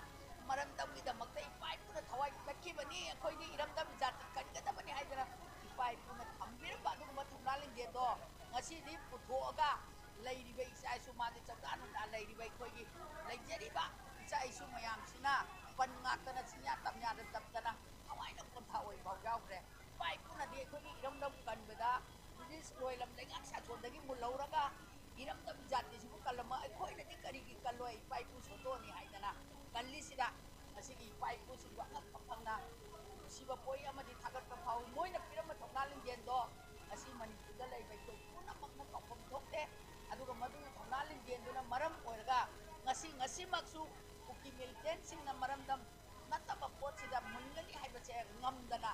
ꯃꯔꯝꯗꯝꯒꯤꯗꯃꯛꯇ ꯏꯄꯥ ꯏꯄꯨꯅ ꯊꯋꯥꯏ ꯀꯠꯈꯤꯕꯅꯤ ꯑꯩꯈꯣꯏꯒꯤ ꯏꯔꯝꯗꯝ ꯖꯥꯇꯤ ꯀꯟꯒꯗꯕꯅꯤ ꯍꯥꯏꯗꯅ ꯏꯄꯥ ꯏꯄꯨꯅ ꯊꯝꯕꯤꯔꯝꯕ ꯑꯗꯨꯒꯨꯝꯕ ꯊꯧꯅꯥ ꯂꯤꯡꯖꯦꯜꯗꯣ ꯉꯁꯤꯗꯤ ꯄꯨꯊꯣꯛꯑꯒ ꯂꯩꯔꯤꯕ ꯏꯆꯥ ꯏꯁꯨ ꯃꯥꯗꯤ ꯆꯧꯗꯥ ꯅꯨꯡꯗꯥ ꯂꯩꯔꯤꯕ ꯑꯩꯈꯣꯏꯒꯤ ꯂꯩꯖꯔꯤꯕ ꯏꯆꯥ ꯏꯁꯨ ꯃꯌꯥꯝꯁꯤꯅ ꯄꯟ ꯉꯥꯛꯇꯅ ꯆꯤꯟꯌꯥ ꯇꯝꯌꯥꯗ ꯇꯞꯇꯅ ꯊꯋꯥꯏꯅ ꯄꯣꯟꯊꯥ ꯑꯣꯏꯐꯥꯎ ꯌꯥꯎꯈ꯭ꯔꯦ ꯏꯄꯥ ꯏꯄꯨꯅꯗꯤ ꯑꯩꯈꯣꯏꯒꯤ ꯏꯔꯝꯗꯝ ꯀꯟꯕꯗ ꯕ꯭ꯔꯤꯇꯤꯁ ꯂꯣꯏꯂꯝ ꯂꯩꯉꯥꯛ ꯁꯥꯁꯣꯟꯗꯒꯤ ꯃꯨꯜꯍꯧꯔꯒ ꯏꯔꯝꯗꯝ ꯖꯥꯇꯤꯁꯤꯕꯨ ꯀꯜꯂꯝꯃ ꯑꯩꯈꯣꯏꯅꯗꯤ ꯀꯔꯤꯒꯤ ꯀꯜꯂꯣꯏ ꯏꯄꯥ ꯏꯄꯨ ꯁꯣꯟꯇꯣꯛꯑꯅꯤ ꯍꯥꯏꯗꯅ ꯀꯜꯂꯤꯁꯤꯗ ꯉꯁꯤꯒꯤ ꯏꯄꯥ ꯏꯄꯨꯁꯤꯡꯕꯨ ꯑꯉꯛꯄ ꯐꯪꯅ ꯅꯨꯡꯁꯤ ꯅꯨꯡꯁꯤꯕ ꯄꯣꯏ ꯑꯃꯗꯤ ꯊꯥꯒꯠꯄ ꯐꯥꯎꯏ ꯃꯣꯏꯅ ꯄꯤꯔꯝꯕ ꯊꯧꯅꯥ ꯂꯤꯡꯖꯦꯜꯗꯣ ꯉꯁꯤ ꯃꯅꯤꯄꯨꯔꯗ ꯂꯩꯕ ꯑꯩꯈꯣꯏ ꯄꯨꯝꯅꯃꯛꯅ ꯀꯥꯎꯐꯝ ꯊꯣꯛꯇꯦ ꯑꯗꯨꯒ ꯃꯗꯨꯒꯤ ꯊꯧꯅꯥ ꯂꯤꯡꯖꯦꯜꯗꯨꯅ ꯃꯔꯝ ꯑꯣꯏꯔꯒ ꯉꯁꯤꯃꯛꯁꯨ ꯀꯨꯀꯤ ꯃꯤꯂꯤꯇꯦꯟꯁꯤꯡꯅ ꯃꯔꯝꯗꯝ ꯅꯠꯇꯕ ꯄꯣꯠꯁꯤꯗ ꯃꯨꯟꯒꯅꯤ ꯍꯥꯏꯕꯁꯦ ꯉꯝꯗꯅ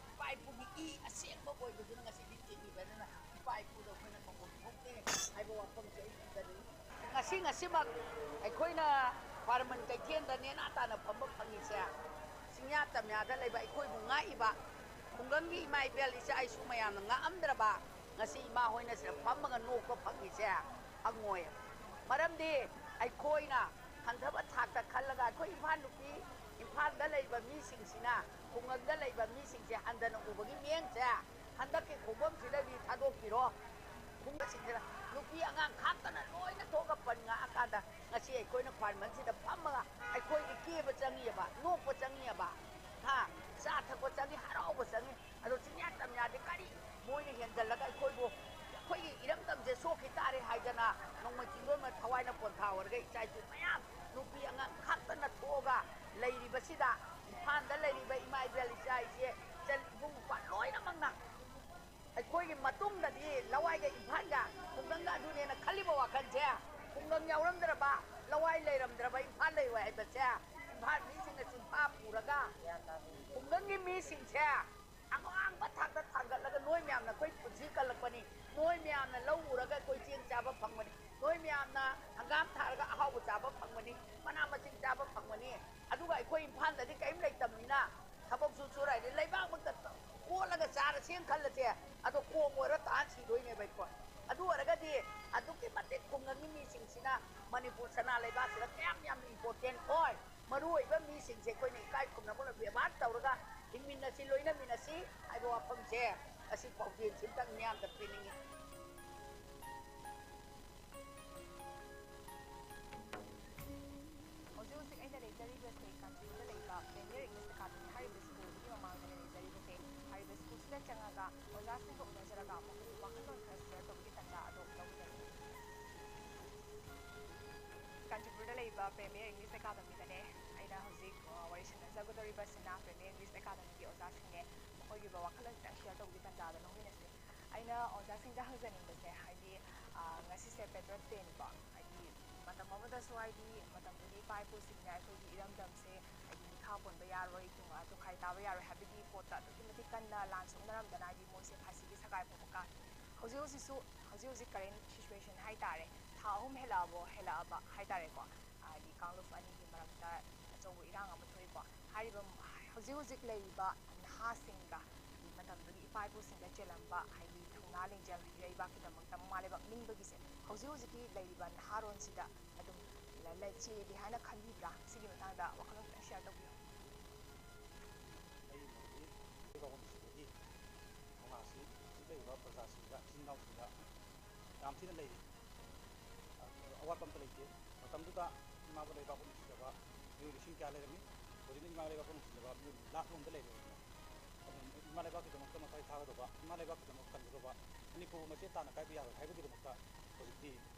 ꯏꯄꯥ ꯏꯄꯨꯒꯤ ꯏ ꯑꯁꯦꯡꯕ ꯑꯣꯏꯕꯗꯨꯅ ꯉꯁꯤꯗꯤ ꯊꯤꯡꯉꯤꯕꯅꯤꯅ ꯏꯄꯥ ꯏꯄꯨꯗ ꯑꯩꯈꯣꯏꯅ ꯀꯥꯎꯐꯝ ꯊꯣꯛꯇꯦ ꯍꯥꯏꯕ ꯋꯥꯐꯝꯁꯦ ꯑꯩ ꯊꯝꯖꯅꯤꯡꯉꯤ ꯉꯁꯤꯃꯛ ꯑꯩꯈꯣꯏꯅ ꯈ꯭ꯋꯥꯏꯔꯝꯕꯟ ꯀꯩꯊꯦꯜꯗ ꯅꯦꯅꯥ ꯇꯥꯅ ꯐꯝꯕ ꯐꯪꯉꯤꯁꯦ ꯆꯤꯡꯌꯥ ꯇꯝꯌꯥꯗ ꯂꯩꯕ ꯑꯩꯈꯣꯏꯕꯨ ꯉꯥꯛꯏꯕ ꯈꯨꯡꯒꯪꯒꯤ ꯏꯃꯥ ꯏꯕꯦꯜ ꯏꯆꯥ ꯏꯁꯨ ꯃꯌꯥꯝꯅ ꯉꯥꯛꯑꯝꯗ꯭ꯔꯕ ꯉꯁꯤ ꯏꯃꯥ ꯍꯣꯏꯅ ꯁꯤꯗ ꯐꯝꯃꯒ ꯅꯣꯛꯄ ꯐꯪꯉꯤꯁꯦ ꯐꯪꯉꯣꯏ ꯃꯔꯝꯗꯤ ꯑꯩꯈꯣꯏꯅ ꯍꯟꯊꯕ ꯊꯥꯛꯇ ꯈꯜꯂꯒ ꯑꯩꯈꯣই ꯏꯝꯐꯥꯜ ꯅꯨꯄꯤ ꯏꯝꯐꯥꯜꯗ ꯂꯩꯕ ꯃꯤꯁꯤꯡꯁꯤꯅ ꯈꯨꯡꯒꯪꯗ ꯂꯩꯕ ꯃꯤꯁꯤꯡꯁꯦ ꯍꯟꯊꯅ ꯎꯕꯒꯤ ꯃꯤꯠꯌꯦꯡꯁꯦ ꯍꯟꯗꯛꯀꯤ ꯈꯣꯡꯐꯝꯁꯤꯗꯒꯤ ꯊꯥꯗꯣꯛꯄꯤꯔꯣ ꯈꯨꯡꯒꯪꯁꯤꯡꯁꯤꯗ ꯅꯨꯄꯤ ꯑꯉꯥꯡ ꯈꯥꯛꯇꯅ ꯂꯣꯏꯅ ꯊꯣꯛꯑꯒ ꯄꯟ ꯉꯥꯛꯑꯀꯥꯟꯗ ꯉꯁꯤ ꯑꯩꯈꯣꯏꯅ ꯈ꯭ꯋꯥꯏꯔꯝꯕꯟꯁꯤꯗ ꯐꯝꯃꯒ ꯑꯩꯈꯣꯏꯒꯤ ꯀꯦꯕ ꯆꯪꯉꯤꯑꯕ ꯅꯣꯛꯄ ꯆꯪꯉꯤꯑꯕ ꯆꯥ ꯊꯛꯄ ꯆꯪꯉꯤ ꯍꯔꯥꯎꯕ ꯆꯪꯉꯤ ꯑꯗꯣ ꯆꯤꯡꯌꯥ ꯇꯝꯌꯥꯗꯤ ꯀꯔꯤ ꯃꯣꯏꯅ ꯍꯦꯟꯖꯜꯂꯒ ꯑꯩꯈꯣꯏꯒꯤ ꯏꯔꯝꯗꯝꯁꯦ ꯁꯣꯛꯈꯤ ꯇꯥꯔꯦ ꯍꯥꯏꯗꯅ ꯅꯣꯡꯃꯩ ꯆꯤꯡꯂꯣꯟ ꯊꯋꯥꯏꯅ ꯄꯣꯟꯊꯥ ꯑꯣꯏꯔꯒ ꯏꯆꯥ ꯏꯁꯨ ꯃꯌꯥꯝ ꯅꯨꯄꯤ ꯑꯉꯥꯡ ꯈꯥꯛꯇꯅ ꯊꯣꯛꯑꯒ ꯂꯩꯔꯤꯕꯁꯤꯗ ꯏꯝꯐꯥꯜꯗ ꯂꯩꯔꯤꯕ ꯏꯃꯥ ꯏꯕꯦꯜ ꯏꯆꯥ ꯏꯆꯦ ꯏꯆꯜ ꯏꯕꯨꯡ ꯏꯄ꯭ꯋꯥ ꯂꯣꯏꯅꯃꯛꯅ ꯑꯩꯈꯣꯏꯒꯤ ꯃꯇꯨꯡꯗꯗꯤ ꯂꯋꯥꯏꯒ ꯏꯝꯐꯥꯜꯒ ꯈꯨꯡꯒꯪꯒ ꯑꯗꯨꯅꯦꯅ ꯈꯜꯂꯤꯕ ꯋꯥꯈꯜꯁꯦ ꯈꯨꯡꯒꯪ ꯌꯥꯎꯔꯝꯗ꯭ꯔꯕ ꯂꯋꯥꯏ ꯂꯩꯔꯝꯗ꯭ꯔꯕ ꯏꯝꯐꯥꯜ ꯂꯩꯔꯣꯏ ꯍꯥꯏꯕꯁꯦ ꯏꯝꯐꯥꯜ ꯃꯤꯁꯤꯡꯅ ꯆꯤꯟꯐꯥ ꯄꯨꯔꯒ ꯈꯨꯡꯒꯪꯒꯤ ꯃꯤꯁꯤꯡꯁꯦ ꯑꯋꯥꯡꯕ ꯊꯥꯛꯇ ꯊꯥꯡꯒꯠꯂꯒ ꯅꯣꯏ ꯃꯌꯥꯝꯅ ꯑꯩꯈꯣꯏ ꯄꯨꯟꯁꯤ ꯀꯜꯂꯛꯄꯅꯤ ꯅꯣꯏ ꯃꯌꯥꯝꯅ ꯂꯧ ꯎꯔꯒ ꯑꯩꯈꯣꯏ ꯆꯦꯡ ꯆꯥꯕ ꯐꯪꯕꯅꯤ ꯅꯣꯏ ꯃꯌꯥꯝꯅ ꯍꯪꯒꯥꯝ ꯊꯥꯔꯒ ꯑꯍꯥꯎꯕ ꯆꯥꯕ ꯐꯪꯕꯅꯤ ꯃꯅꯥ ꯃꯁꯤꯡ ꯆꯥꯕ ꯐꯪꯕꯅꯤ ꯑꯗꯨꯒ ꯑꯩꯈꯣꯏ ꯏꯝꯐꯥꯜꯗꯗꯤ ꯀꯔꯤꯝ ꯂꯩꯇꯕꯅꯤꯅ ꯊꯕꯛꯁꯨ ꯁꯨꯔ ꯍꯥꯏꯗꯤ ꯂꯩꯕꯥꯛꯃꯛꯇ ꯀꯣꯠꯂꯒ ꯆꯥꯔꯁꯦꯅ ꯈꯜꯂꯁꯦ ꯑꯗꯣ ꯀꯣꯝ ꯑꯣꯏꯔ ꯇꯥꯟ ꯁꯤꯗꯣꯏꯅꯦꯕ ꯑꯩꯈꯣꯏ ꯑꯗꯨ ꯑꯣꯏꯔꯒꯗꯤ ꯑꯗꯨꯛꯀꯤ ꯃꯇꯤꯛ ꯈꯨꯡꯒꯪꯒꯤ ꯃꯤꯁꯤꯡꯁꯤꯅ ꯃꯅꯤꯄꯨꯔ ꯁꯅꯥ ꯂꯩꯕꯥꯛꯁꯤꯗ ꯀꯌꯥꯝ ꯌꯥꯝꯅ ꯏꯝꯄꯣꯔꯇꯦꯟ ꯑꯣꯏ ꯃꯔꯨ ꯑꯣꯏꯕ ꯃꯤꯁꯤꯡꯁꯦ ꯑꯩꯈꯣꯏꯅ ꯏꯀꯥꯏ ꯈꯨꯝꯅꯕ ꯕꯦꯕꯥꯔ ꯇꯧꯔꯒ ꯍꯤꯡꯃꯤꯟꯅꯁꯤ ꯂꯣꯏꯅꯃꯤꯟꯅꯁꯤ ꯍꯥꯏꯕ ꯋꯥꯐꯝꯁꯦ ꯑꯁꯤ ꯄꯥꯎꯖꯦꯜꯁꯤ ꯑꯝꯇꯪ ꯃꯤꯌꯥꯝꯗ ꯄꯤꯅꯤꯡꯉꯤ
ꯍꯧꯖꯤꯛ ꯑꯩꯅ ꯂꯩꯖꯔꯤꯕꯁꯦ ꯀꯥꯟꯆꯤꯄꯨꯔꯗ ꯂꯩꯕ ꯄ꯭ꯔꯦꯃꯤꯌꯔ ꯏꯪꯂꯤꯁ ꯑꯦꯀꯥꯗꯃꯤ ꯍꯥꯏꯔꯤꯕ ꯁ꯭ꯀꯨꯜꯁꯤꯒꯤ ꯃꯃꯥꯡꯗꯅ ꯂꯩꯖꯔꯤꯕꯁꯦ ꯍꯥꯏꯔꯤꯕ ꯁ꯭ꯀꯨꯜꯁꯤꯗ ꯆꯪꯉꯒ ꯑꯣꯖꯥꯁꯤꯡꯒ ꯎꯅꯖꯔꯒ ꯃꯈꯣꯏꯒꯤ ꯋꯥꯈꯜꯂꯣꯟ ꯈꯔ ꯁꯤꯌꯔ ꯇꯧꯕꯒꯤ ꯇꯥꯟꯖꯥ ꯑꯗꯣ ꯂꯧꯃꯤꯟꯅꯁꯤ ꯀꯥꯟꯆꯤꯄꯨꯔꯗ ꯂꯩꯕ ꯄ꯭ꯔꯦꯃꯤꯌꯔ ꯏꯪꯂꯤꯁ ꯑꯦꯀꯥꯗꯃꯤꯗꯅꯦ ꯑꯩꯅ ꯍꯧꯖꯤꯛ ꯋꯥꯔꯤ ꯁꯥꯟꯅꯖꯒꯗꯧꯔꯤꯕꯁꯤꯅ ꯄ꯭ꯔꯦꯃꯤꯌꯔ ꯏꯪꯂꯤꯁ ꯑꯦꯀꯥꯗꯃꯤꯒꯤ ꯑꯣꯖꯥꯁꯤꯡꯅꯦ ꯃꯈꯣꯏꯒꯤ ꯋꯥꯈꯜꯂꯣꯟ ꯈꯤꯇꯪ ꯁꯤꯌꯔ ꯇꯧꯕꯒꯤ ꯇꯥꯟꯖꯥꯗ ꯂꯧꯃꯤꯟꯅꯁꯤ ꯑꯩꯅ ꯑꯣꯖꯥꯁꯤꯡꯗ ꯍꯪꯖꯅꯤꯡꯕꯁꯦ ꯍꯥꯏꯗꯤ ꯉꯁꯤꯁꯦ ꯄꯦꯇ꯭ꯔꯣꯠ ꯗꯦꯅꯤꯀꯣ ꯍꯥꯏꯗꯤ ꯃꯇꯝ ꯑꯃꯗꯁꯨ ꯍꯥꯏꯗꯤ ꯃꯇꯝꯗꯨꯒꯤ ꯏꯄꯥ ꯏꯄꯨꯁꯤꯡꯅ ꯑꯩꯈꯣꯏꯒꯤ ꯏꯔꯝꯗꯝꯁꯦ ꯍꯥꯏꯗꯤ ꯃꯤꯈꯥ ꯄꯣꯟꯕ ꯌꯥꯔꯣꯏ ꯇꯨꯈꯥꯏ ꯇꯥꯕ ꯌꯥꯔꯣꯏ ꯍꯥꯏꯕꯒꯤ ꯄꯣꯠꯇ ꯑꯗꯨꯛꯀꯤ ꯃꯇꯤꯛ ꯀꯟꯅ ꯂꯥꯟ ꯁꯣꯛꯅꯔꯝꯗꯅ ꯍꯥꯏꯗꯤ ꯃꯣꯏꯁꯦ ꯐꯥꯁꯤꯒꯤ ꯁꯒꯥꯏ ꯐꯥꯎꯕ ꯀꯥꯈꯤ ꯍꯧꯖꯤꯛ ꯀꯔꯦꯟ ꯁꯤꯆꯨꯋꯦꯁꯟ ꯍꯥꯏꯇꯥꯔꯦ ꯊꯥ ꯑꯍꯨꯝ ꯍꯦꯜꯂꯛꯑꯕ ꯍꯥꯏꯇꯥꯔꯦꯀꯣ ꯍꯥꯏꯗꯤ ꯀꯥꯡꯂꯨꯞ ꯑꯅꯤꯒꯤ ꯃꯔꯛꯇ ꯑꯆꯧꯕ ꯏꯔꯥꯡ ꯑꯃ ꯊꯣꯛꯏꯀꯣ ꯍꯥꯏꯔꯤꯕ ꯍꯧꯖꯤꯛ ꯂꯩꯔꯤꯕ ꯅꯍꯥꯁꯤꯡꯒ ꯃꯇꯝꯗꯨꯒꯤ ꯏꯄꯥ ꯏꯄꯨꯁꯤꯡꯗ ꯆꯦꯜꯂꯝꯕ ꯍꯥꯏꯗꯤ ꯊꯧꯅꯥ ꯂꯤꯡꯖꯦꯜ ꯏꯔꯩꯕꯥꯛꯀꯤꯗꯃꯛꯇ ꯃꯃꯥ ꯂꯩꯕꯥꯛ ꯅꯤꯡꯕꯒꯤꯁꯦ ꯍꯧꯖꯤꯛꯀꯤ ꯂꯩꯔꯤꯕ ꯅꯍꯥꯔꯣꯟꯁꯤꯗ ꯑꯗꯨꯝ ꯆꯦꯜꯂꯤ ꯍꯥꯏꯅ ꯈꯟꯕꯤꯕ꯭ꯔꯥ ꯁꯤꯒꯤ ꯃꯇꯥꯡꯗ ꯋꯥꯈꯜꯂꯣꯟ ꯈꯤꯇꯪ ꯁꯤꯌꯔ ꯇꯧꯕꯤꯌꯨ
ꯑꯩ ꯃꯣꯏꯒꯤ ꯂꯩꯕꯥꯛꯁꯤꯗꯒꯤ ꯊꯧꯅꯥꯁꯤ ꯍꯧꯖꯤꯛ ꯂꯩꯔꯤꯕ ꯄ꯭ꯔꯖꯥꯁꯤꯡꯗ ꯏꯆꯤꯟ ꯏꯅꯥꯎꯁꯤꯡꯗ ꯌꯥꯝ ꯊꯤꯅ ꯂꯩꯔꯤ ꯑꯋꯥꯠꯄ ꯑꯝꯇ ꯂꯩꯇꯦ ꯃꯇꯝꯗꯨꯗ ꯏꯃꯥꯕꯨ ꯂꯩꯕꯥꯛꯄꯨ ꯅꯨꯡꯁꯤꯖꯕ ꯃꯤꯑꯣꯏ ꯂꯤꯁꯤꯡ ꯀꯌꯥ ꯂꯩꯔꯝꯃꯤ ꯍꯧꯖꯤꯛꯅ ꯏꯃꯥ ꯂꯩꯕꯥꯛꯄꯨ ꯅꯨꯡꯁꯤꯖꯕ ꯃꯤꯑꯣꯏ ꯂꯥꯛꯂꯣꯝꯗ ꯂꯩꯔꯦ ꯑꯗꯨꯅ ꯏꯃꯥ ꯂꯩꯕꯥꯛꯀꯤꯗꯃꯛꯇ ꯃꯊ꯭ꯋꯥꯏ ꯊꯥꯒꯗꯕ ꯏꯃꯥ ꯂꯩꯕꯥꯛꯀꯤꯗꯃꯛꯇ ꯀꯟꯒꯗꯕ ꯃꯅꯤꯄꯨꯔꯕꯨ ꯃꯆꯦꯠ ꯇꯥꯅ ꯀꯥꯏꯕ ꯌꯥꯔꯣꯏ ꯍꯥꯏꯕꯒꯤꯗꯃꯛꯇ ꯍꯧꯖꯤꯛꯇꯤ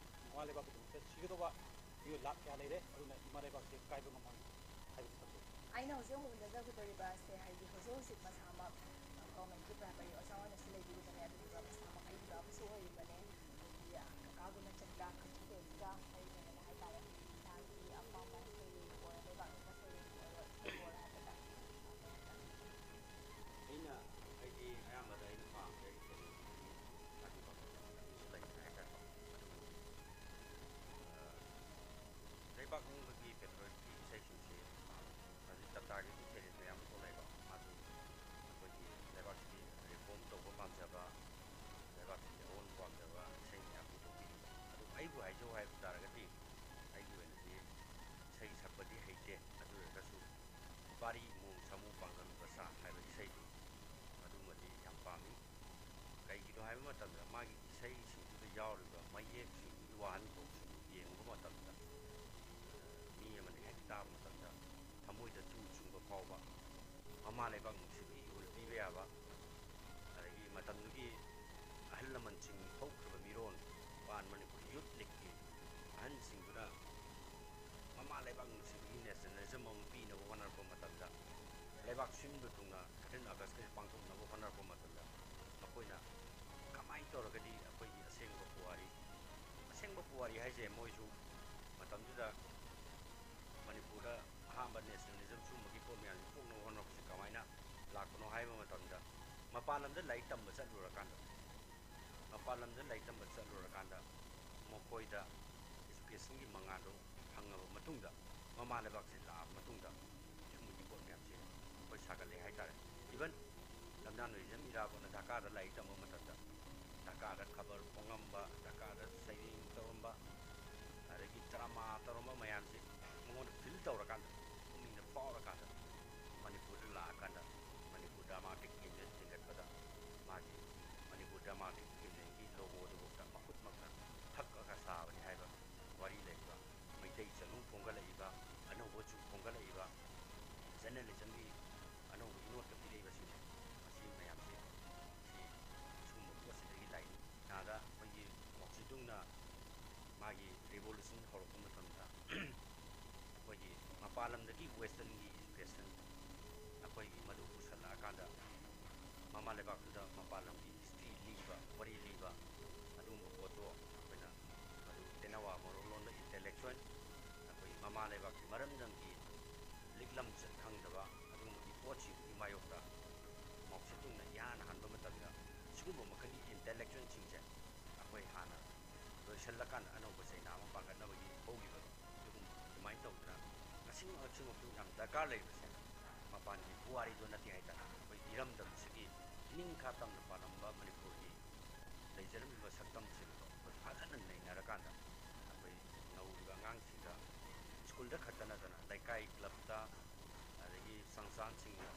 ꯏꯃꯥ ꯂꯩꯕꯥꯛꯀꯤꯗꯃꯛꯇ ꯁꯤꯒꯗꯧꯕ ꯃꯤꯑꯣꯏ ꯂꯥꯛ ꯀꯌꯥ ꯂꯩꯔꯦ ꯑꯗꯨꯅ ꯏꯃꯥ ꯂꯩꯕꯥꯛꯁꯦ ꯀꯥꯏꯕ ꯉꯝꯃꯣꯏ ꯍꯥꯏꯕꯁꯤ ꯊꯝꯖꯩ
ꯑꯩꯅ ꯍꯧꯖꯤꯛ ꯎꯅꯖꯒꯗꯧꯔꯤꯕꯁꯦ ꯍꯥꯏꯗꯤ ꯍꯧꯖꯤꯛ ꯃꯁꯥꯃꯛ ꯒꯣꯔꯃꯦꯟꯒꯤ ꯄ꯭ꯔꯥꯏꯃꯥꯔꯤ ꯑꯣꯖꯥ ꯑꯣꯏꯅꯁꯨ ꯂꯩꯕꯤꯔꯤꯕꯅꯦ ꯑꯗꯨꯗꯨꯒ ꯃꯁꯥꯃꯛ ꯑꯩꯒꯤ ꯕꯥꯕꯨꯁꯨ ꯑꯣꯏꯔꯤꯕꯅꯦ ꯍꯥꯏꯗꯤ ꯀꯀꯥꯒꯨꯝꯅ ꯆꯠꯄ ꯈꯨꯠꯁꯨꯈꯦꯜꯁꯤꯒ ꯃꯔꯤ ꯂꯩꯅꯅ ꯍꯥꯏꯇꯥꯔꯦ ꯏꯁꯥꯒꯤ ꯑꯄꯥꯝꯕ ꯁꯩꯔꯦꯡ ꯑꯣꯏꯔꯣ ꯂꯩꯕꯥꯛ ꯅꯤꯡꯕ ꯁꯩꯔꯦꯡ ꯑꯣꯏꯔꯣ ꯏꯁꯩ ꯑꯣꯏꯔꯣ ꯍꯥꯏꯕꯗ
ꯑꯩꯅ ꯑꯩꯗꯤ ꯑꯌꯥꯝꯕꯗ ꯑꯩꯅ ꯄꯥꯝꯕ ꯀꯩꯅꯣꯁꯤꯗꯤ ꯁꯥꯊꯤꯕꯁꯨ ꯂꯩꯇ꯭ꯔꯦ ꯍꯥꯏꯇꯥꯔꯦꯀꯣ ꯑꯗꯨꯕꯨ ꯂꯩꯕꯥꯛ ꯅꯤꯡꯕꯒꯤ ꯄꯦꯇ꯭ꯔꯣꯏꯠꯀꯤ ꯏꯁꯩꯁꯤꯡꯁꯤ ꯄꯥꯝꯃꯤ ꯍꯧꯖꯤꯛ ꯇꯥꯇꯥꯒꯤꯁꯨ ꯁꯦꯔꯤꯁ ꯃꯌꯥꯝ ꯑꯃ ꯊꯣꯛꯂꯛꯑꯦꯀꯣ ꯃꯥꯁꯨ ꯑꯩꯈꯣꯏꯒꯤ ꯂꯩꯕꯥꯛꯁꯤꯒꯤ ꯔꯤꯐꯣꯔꯝ ꯇꯧꯕ ꯄꯥꯝꯖꯕ ꯂꯩꯕꯥꯛꯁꯤꯒꯤ ꯑꯑꯣꯟꯕ ꯄꯥꯝꯖꯕ ꯏꯁꯩ ꯃꯌꯥꯝ ꯄꯨꯊꯣꯛꯄꯤꯔꯤ ꯑꯗꯨꯕꯨ ꯑꯩꯕꯨ ꯍꯥꯏꯖꯧ ꯍꯥꯏꯕ ꯇꯥꯔꯒꯗꯤ ꯑꯩꯒꯤ ꯑꯣꯏꯅꯗꯤ ꯏꯁꯩ ꯁꯛꯄꯗꯤ ꯍꯩꯇꯦ ꯑꯗꯨ ꯑꯣꯏꯔꯒꯁꯨ ꯄꯥꯔꯤ ꯃꯣꯡ ꯁꯥꯃꯨ ꯄꯥꯡꯒꯜ ꯕꯁꯥ ꯍꯥꯏꯕ ꯏꯁꯩꯗꯨ ꯃꯗꯨꯃꯗꯤ ꯌꯥꯝ ꯄꯥꯝꯃꯤ ꯀꯩꯒꯤꯅꯣ ꯍꯥꯏꯕ ꯃꯇꯝꯗ ꯃꯥꯒꯤ ꯏꯁꯩꯁꯤꯡꯗꯨꯗ ꯌꯥꯎꯔꯤꯕ ꯃꯌꯦꯛꯁꯤꯡꯗꯨꯒꯤ ꯋꯥꯍꯟꯊꯣꯛꯁꯤꯡꯗꯨ ꯌꯦꯡꯕ ꯃꯇꯝꯗ ꯃꯤ ꯑꯃꯅ ꯍꯦꯛ ꯇꯥꯕ ꯃꯇꯝꯗ ꯊꯃꯣꯏꯗ ꯆꯨ ꯆꯨꯡꯕ ꯐꯥꯎꯕ ꯃꯃꯥ ꯂꯩꯕꯥꯛ ꯅꯨꯡꯁꯤꯕꯒꯤ ꯏꯍꯨꯜ ꯄꯤꯕ ꯌꯥꯕ ꯑꯗꯒꯤ ꯃꯇꯝꯗꯨꯒꯤ ꯑꯍꯜ ꯂꯃꯟꯁꯤꯡ ꯍꯧꯈ꯭ꯔꯕ ꯃꯤꯔꯣꯜ ꯄꯥꯟ ꯃꯅꯤꯄꯨꯔ ꯌꯨꯠ ꯂꯤꯛꯀꯤ ꯑꯍꯟꯁꯤꯡꯗꯨꯅ ꯃꯃꯥ ꯂꯩꯕꯥꯛ ꯅꯨꯡꯁꯤꯕꯒꯤ ꯅꯦꯁꯅꯦꯂꯤꯖꯝ ꯑꯃ ꯄꯤꯅꯕ ꯍꯣꯠꯅꯔꯛꯄ ꯃꯇꯝꯗ ꯂꯩꯕꯥꯛ ꯁꯤꯟꯕ ꯊꯨꯡꯅ ꯋꯥꯔꯤ ꯍꯥꯏꯁꯦ ꯃꯣꯏꯁꯨ ꯃꯇꯝꯗꯨꯗ ꯃꯅꯤꯄꯨꯔꯗ ꯑꯍꯥꯟꯕ ꯅꯦꯁꯅꯦꯂꯤꯖꯝ ꯁꯨꯝꯕꯒꯤ ꯄꯣꯠ ꯃꯌꯥꯝꯁꯤ ꯄꯣꯛꯅꯕ ꯍꯣꯠꯅꯕꯁꯤ ꯀꯃꯥꯏꯅ ꯂꯥꯛꯄꯅꯣ ꯍꯥꯏꯕ ꯃꯇꯝꯗ ꯃꯄꯥꯟ ꯂꯝꯗ ꯂꯥꯏꯔꯤꯛ ꯇꯝꯕ ꯆꯠꯂꯨꯔꯀꯥꯟꯗ ꯃꯈꯣꯏꯗ ꯏꯗꯨꯀꯦꯁꯟꯒꯤ ꯃꯉꯥꯜꯗꯣ ꯐꯪꯉꯕ ꯃꯇꯨꯡꯗ ꯃꯃꯥ ꯂꯩꯕꯥꯛꯁꯤ ꯂꯥꯛꯑꯕ ꯃꯇꯨꯡꯗ ꯁꯨꯝꯕꯒꯤ ꯄꯣꯠ ꯃꯌꯥꯝꯁꯦ ꯑꯩꯈꯣꯏ ꯁꯥꯒꯠꯂꯦ ꯍꯥꯏꯇꯥꯔꯦ ꯏꯚꯟ ꯂꯝꯗꯥꯡ ꯏꯔꯥꯕꯣꯠꯅ ꯙꯥꯀꯥꯗ ꯂꯥꯏꯔꯤꯛ ꯇꯝꯕ ꯃꯇꯝꯗ ꯙꯥꯀꯥꯗ ꯈꯕꯔ ꯐꯣꯡꯉꯝꯕ ꯙꯥꯀꯥꯗ ꯁꯩꯔꯦꯡ ꯇꯧꯔꯝꯕ ꯑꯗꯒꯤ ꯗ꯭ꯔꯃꯥ ꯇꯧꯔꯝꯕ ꯃꯌꯥꯝꯁꯤ ꯃꯉꯣꯟꯗ ꯐꯤꯜ ꯇꯧꯔꯀꯥꯟꯗ ꯄꯨꯛꯅꯤꯡꯗ ꯐꯥꯎꯔꯀꯥꯟꯗ ꯃꯅꯤꯄꯨꯔꯗ ꯂꯥꯛꯑꯀꯥꯟꯗ ꯃꯅꯤꯄꯨꯔ ꯗ꯭ꯔꯃꯥꯇꯤꯛ ꯌꯨꯅꯤꯌꯟ ꯂꯤꯡꯈꯠꯄꯗ ꯃꯥꯒꯤ ꯃꯅꯤꯄꯨꯔ ꯗ꯭ꯔꯃꯥꯇꯤꯛ ꯌꯨꯅꯤꯌꯟꯒꯤ ꯂꯣꯒꯣꯗꯨꯐꯥꯎꯗ ꯃꯈꯨꯠꯃꯛꯅ ꯍꯛꯑꯒ ꯁꯥꯕꯅꯤ ꯍꯥꯏꯕ ꯋꯥꯔꯤ ꯂꯩꯕ ꯃꯩꯇꯩ ꯆꯅꯨ ꯐꯣꯡꯒꯠꯂꯛꯏꯕ ꯑꯅꯧꯕ ꯖꯨꯛ ꯐꯣꯡꯒꯠꯂꯛꯏꯕ ꯖꯔꯅꯦꯂꯤꯖꯝꯒꯤ ꯑꯅꯧꯕ ꯏꯅꯣꯠꯀ ꯄꯤꯔꯛꯏꯕꯁꯤꯡꯁꯦ ꯃꯁꯤ ꯃꯌꯥꯝꯁꯦ ꯁꯤꯒꯨꯝꯕ ꯄꯣꯠꯁꯤꯗꯒꯤ ꯂꯥꯛꯏ ꯅꯥꯗ ꯑꯩꯈꯣꯏꯒꯤ ꯃꯣꯛꯁꯤꯗꯨꯡꯅ ꯃꯥꯒꯤ ꯔꯤꯚꯣꯂꯨꯁꯟ ꯍꯧꯔꯛꯄ ꯃꯇꯝꯗ ꯑꯩꯈꯣꯏꯒꯤ ꯃꯄꯥꯟ ꯂꯝꯗꯒꯤ ꯋꯦꯁꯇꯔꯟꯒꯤ ꯏꯗꯨꯀꯦꯁꯟ ꯑꯩꯈꯣꯏꯒꯤ ꯃꯗꯨ ꯄꯨꯁꯜꯂꯛꯑꯀꯥꯟꯗ ꯃꯃꯥ ꯂꯩꯕꯥꯛꯇꯨꯗ ꯃꯄꯥꯟ ꯂꯝꯒꯤ ꯍꯤꯁꯇ꯭ꯔꯤ ꯂꯤꯕ ꯋꯥꯔꯤ ꯂꯤꯕ ꯑꯗꯨꯒꯨꯝꯕ ꯄꯣꯠꯇꯣ ꯑꯩꯈꯣꯏꯅ ꯃꯗꯨ ꯇꯦꯅꯋꯥ ꯃꯔꯣꯟꯂꯣꯟꯗ ꯏꯟꯇꯦꯂꯦꯛꯆꯨꯋꯦꯜ ꯑꯩꯈꯣꯏ ꯃꯃꯥ ꯂꯩꯕꯥꯛꯀꯤ ꯃꯔꯝꯗꯝꯒꯤ ꯂꯤꯛꯂꯝꯆꯠ ꯈꯪꯗꯕ ꯑꯗꯨꯒꯨꯝꯕꯒꯤ ꯄꯣꯠꯁꯤꯡꯒꯤ ꯃꯥꯌꯣꯛꯇ ꯃꯣꯛꯁꯤꯗꯨꯡꯅ ꯏꯍꯥꯟ ꯍꯥꯟꯕ ꯃꯇꯝꯗ ꯁꯤꯒꯨꯝꯕ ꯃꯈꯜꯒꯤ ꯏꯟꯇꯦꯂꯦꯛꯆꯨꯋꯦꯜꯁꯤꯡꯁꯦ ꯑꯩꯈꯣꯏ ꯍꯥꯟꯅ ꯂꯣꯏꯁꯤꯜꯂꯀꯥꯟꯗ ꯑꯅꯧꯕ ꯆꯩꯅꯥ ꯑꯃ ꯄꯥꯡꯒꯠꯅꯕꯒꯤ ꯍꯧꯈꯤꯕꯗꯣ ꯑꯗꯨꯃꯥꯏꯅ ꯇꯧꯗꯅ ꯉꯁꯤꯃꯛꯁꯨ ꯌꯥꯝ ꯗꯔꯀꯥꯔ ꯂꯩꯕꯁꯦ ꯃꯄꯥꯟꯒꯤ ꯄꯨꯋꯥꯔꯤꯗꯣ ꯅꯠꯇꯦ ꯍꯥꯏꯇꯥꯔꯦ ꯑꯩꯈꯣꯏ ꯏꯔꯝꯗꯝꯁꯤꯒꯤ ꯏꯅꯤꯡꯈꯥ ꯇꯝꯅ ꯄꯥꯜꯂꯝꯕ ꯃꯅꯤꯄꯨꯔꯒꯤ ꯂꯩꯖꯔꯝꯃꯤꯕ ꯁꯛꯇꯝꯁꯤꯡꯗꯣ ꯑꯩꯈꯣꯏ ꯐꯖꯅ ꯅꯩꯅꯔꯀꯥꯟꯗ ꯑꯩꯈꯣꯏ ꯅꯧꯔꯤꯕ ꯑꯉꯥꯡꯁꯤꯡꯗ ꯁ꯭ꯀꯨꯜꯗ ꯈꯛꯇ ꯅꯠꯇꯅ ꯂꯩꯀꯥꯏ ꯀ꯭ꯂꯕꯇ ꯑꯗꯒꯤ ꯁꯪꯁꯊꯥꯟꯁꯤꯡꯅ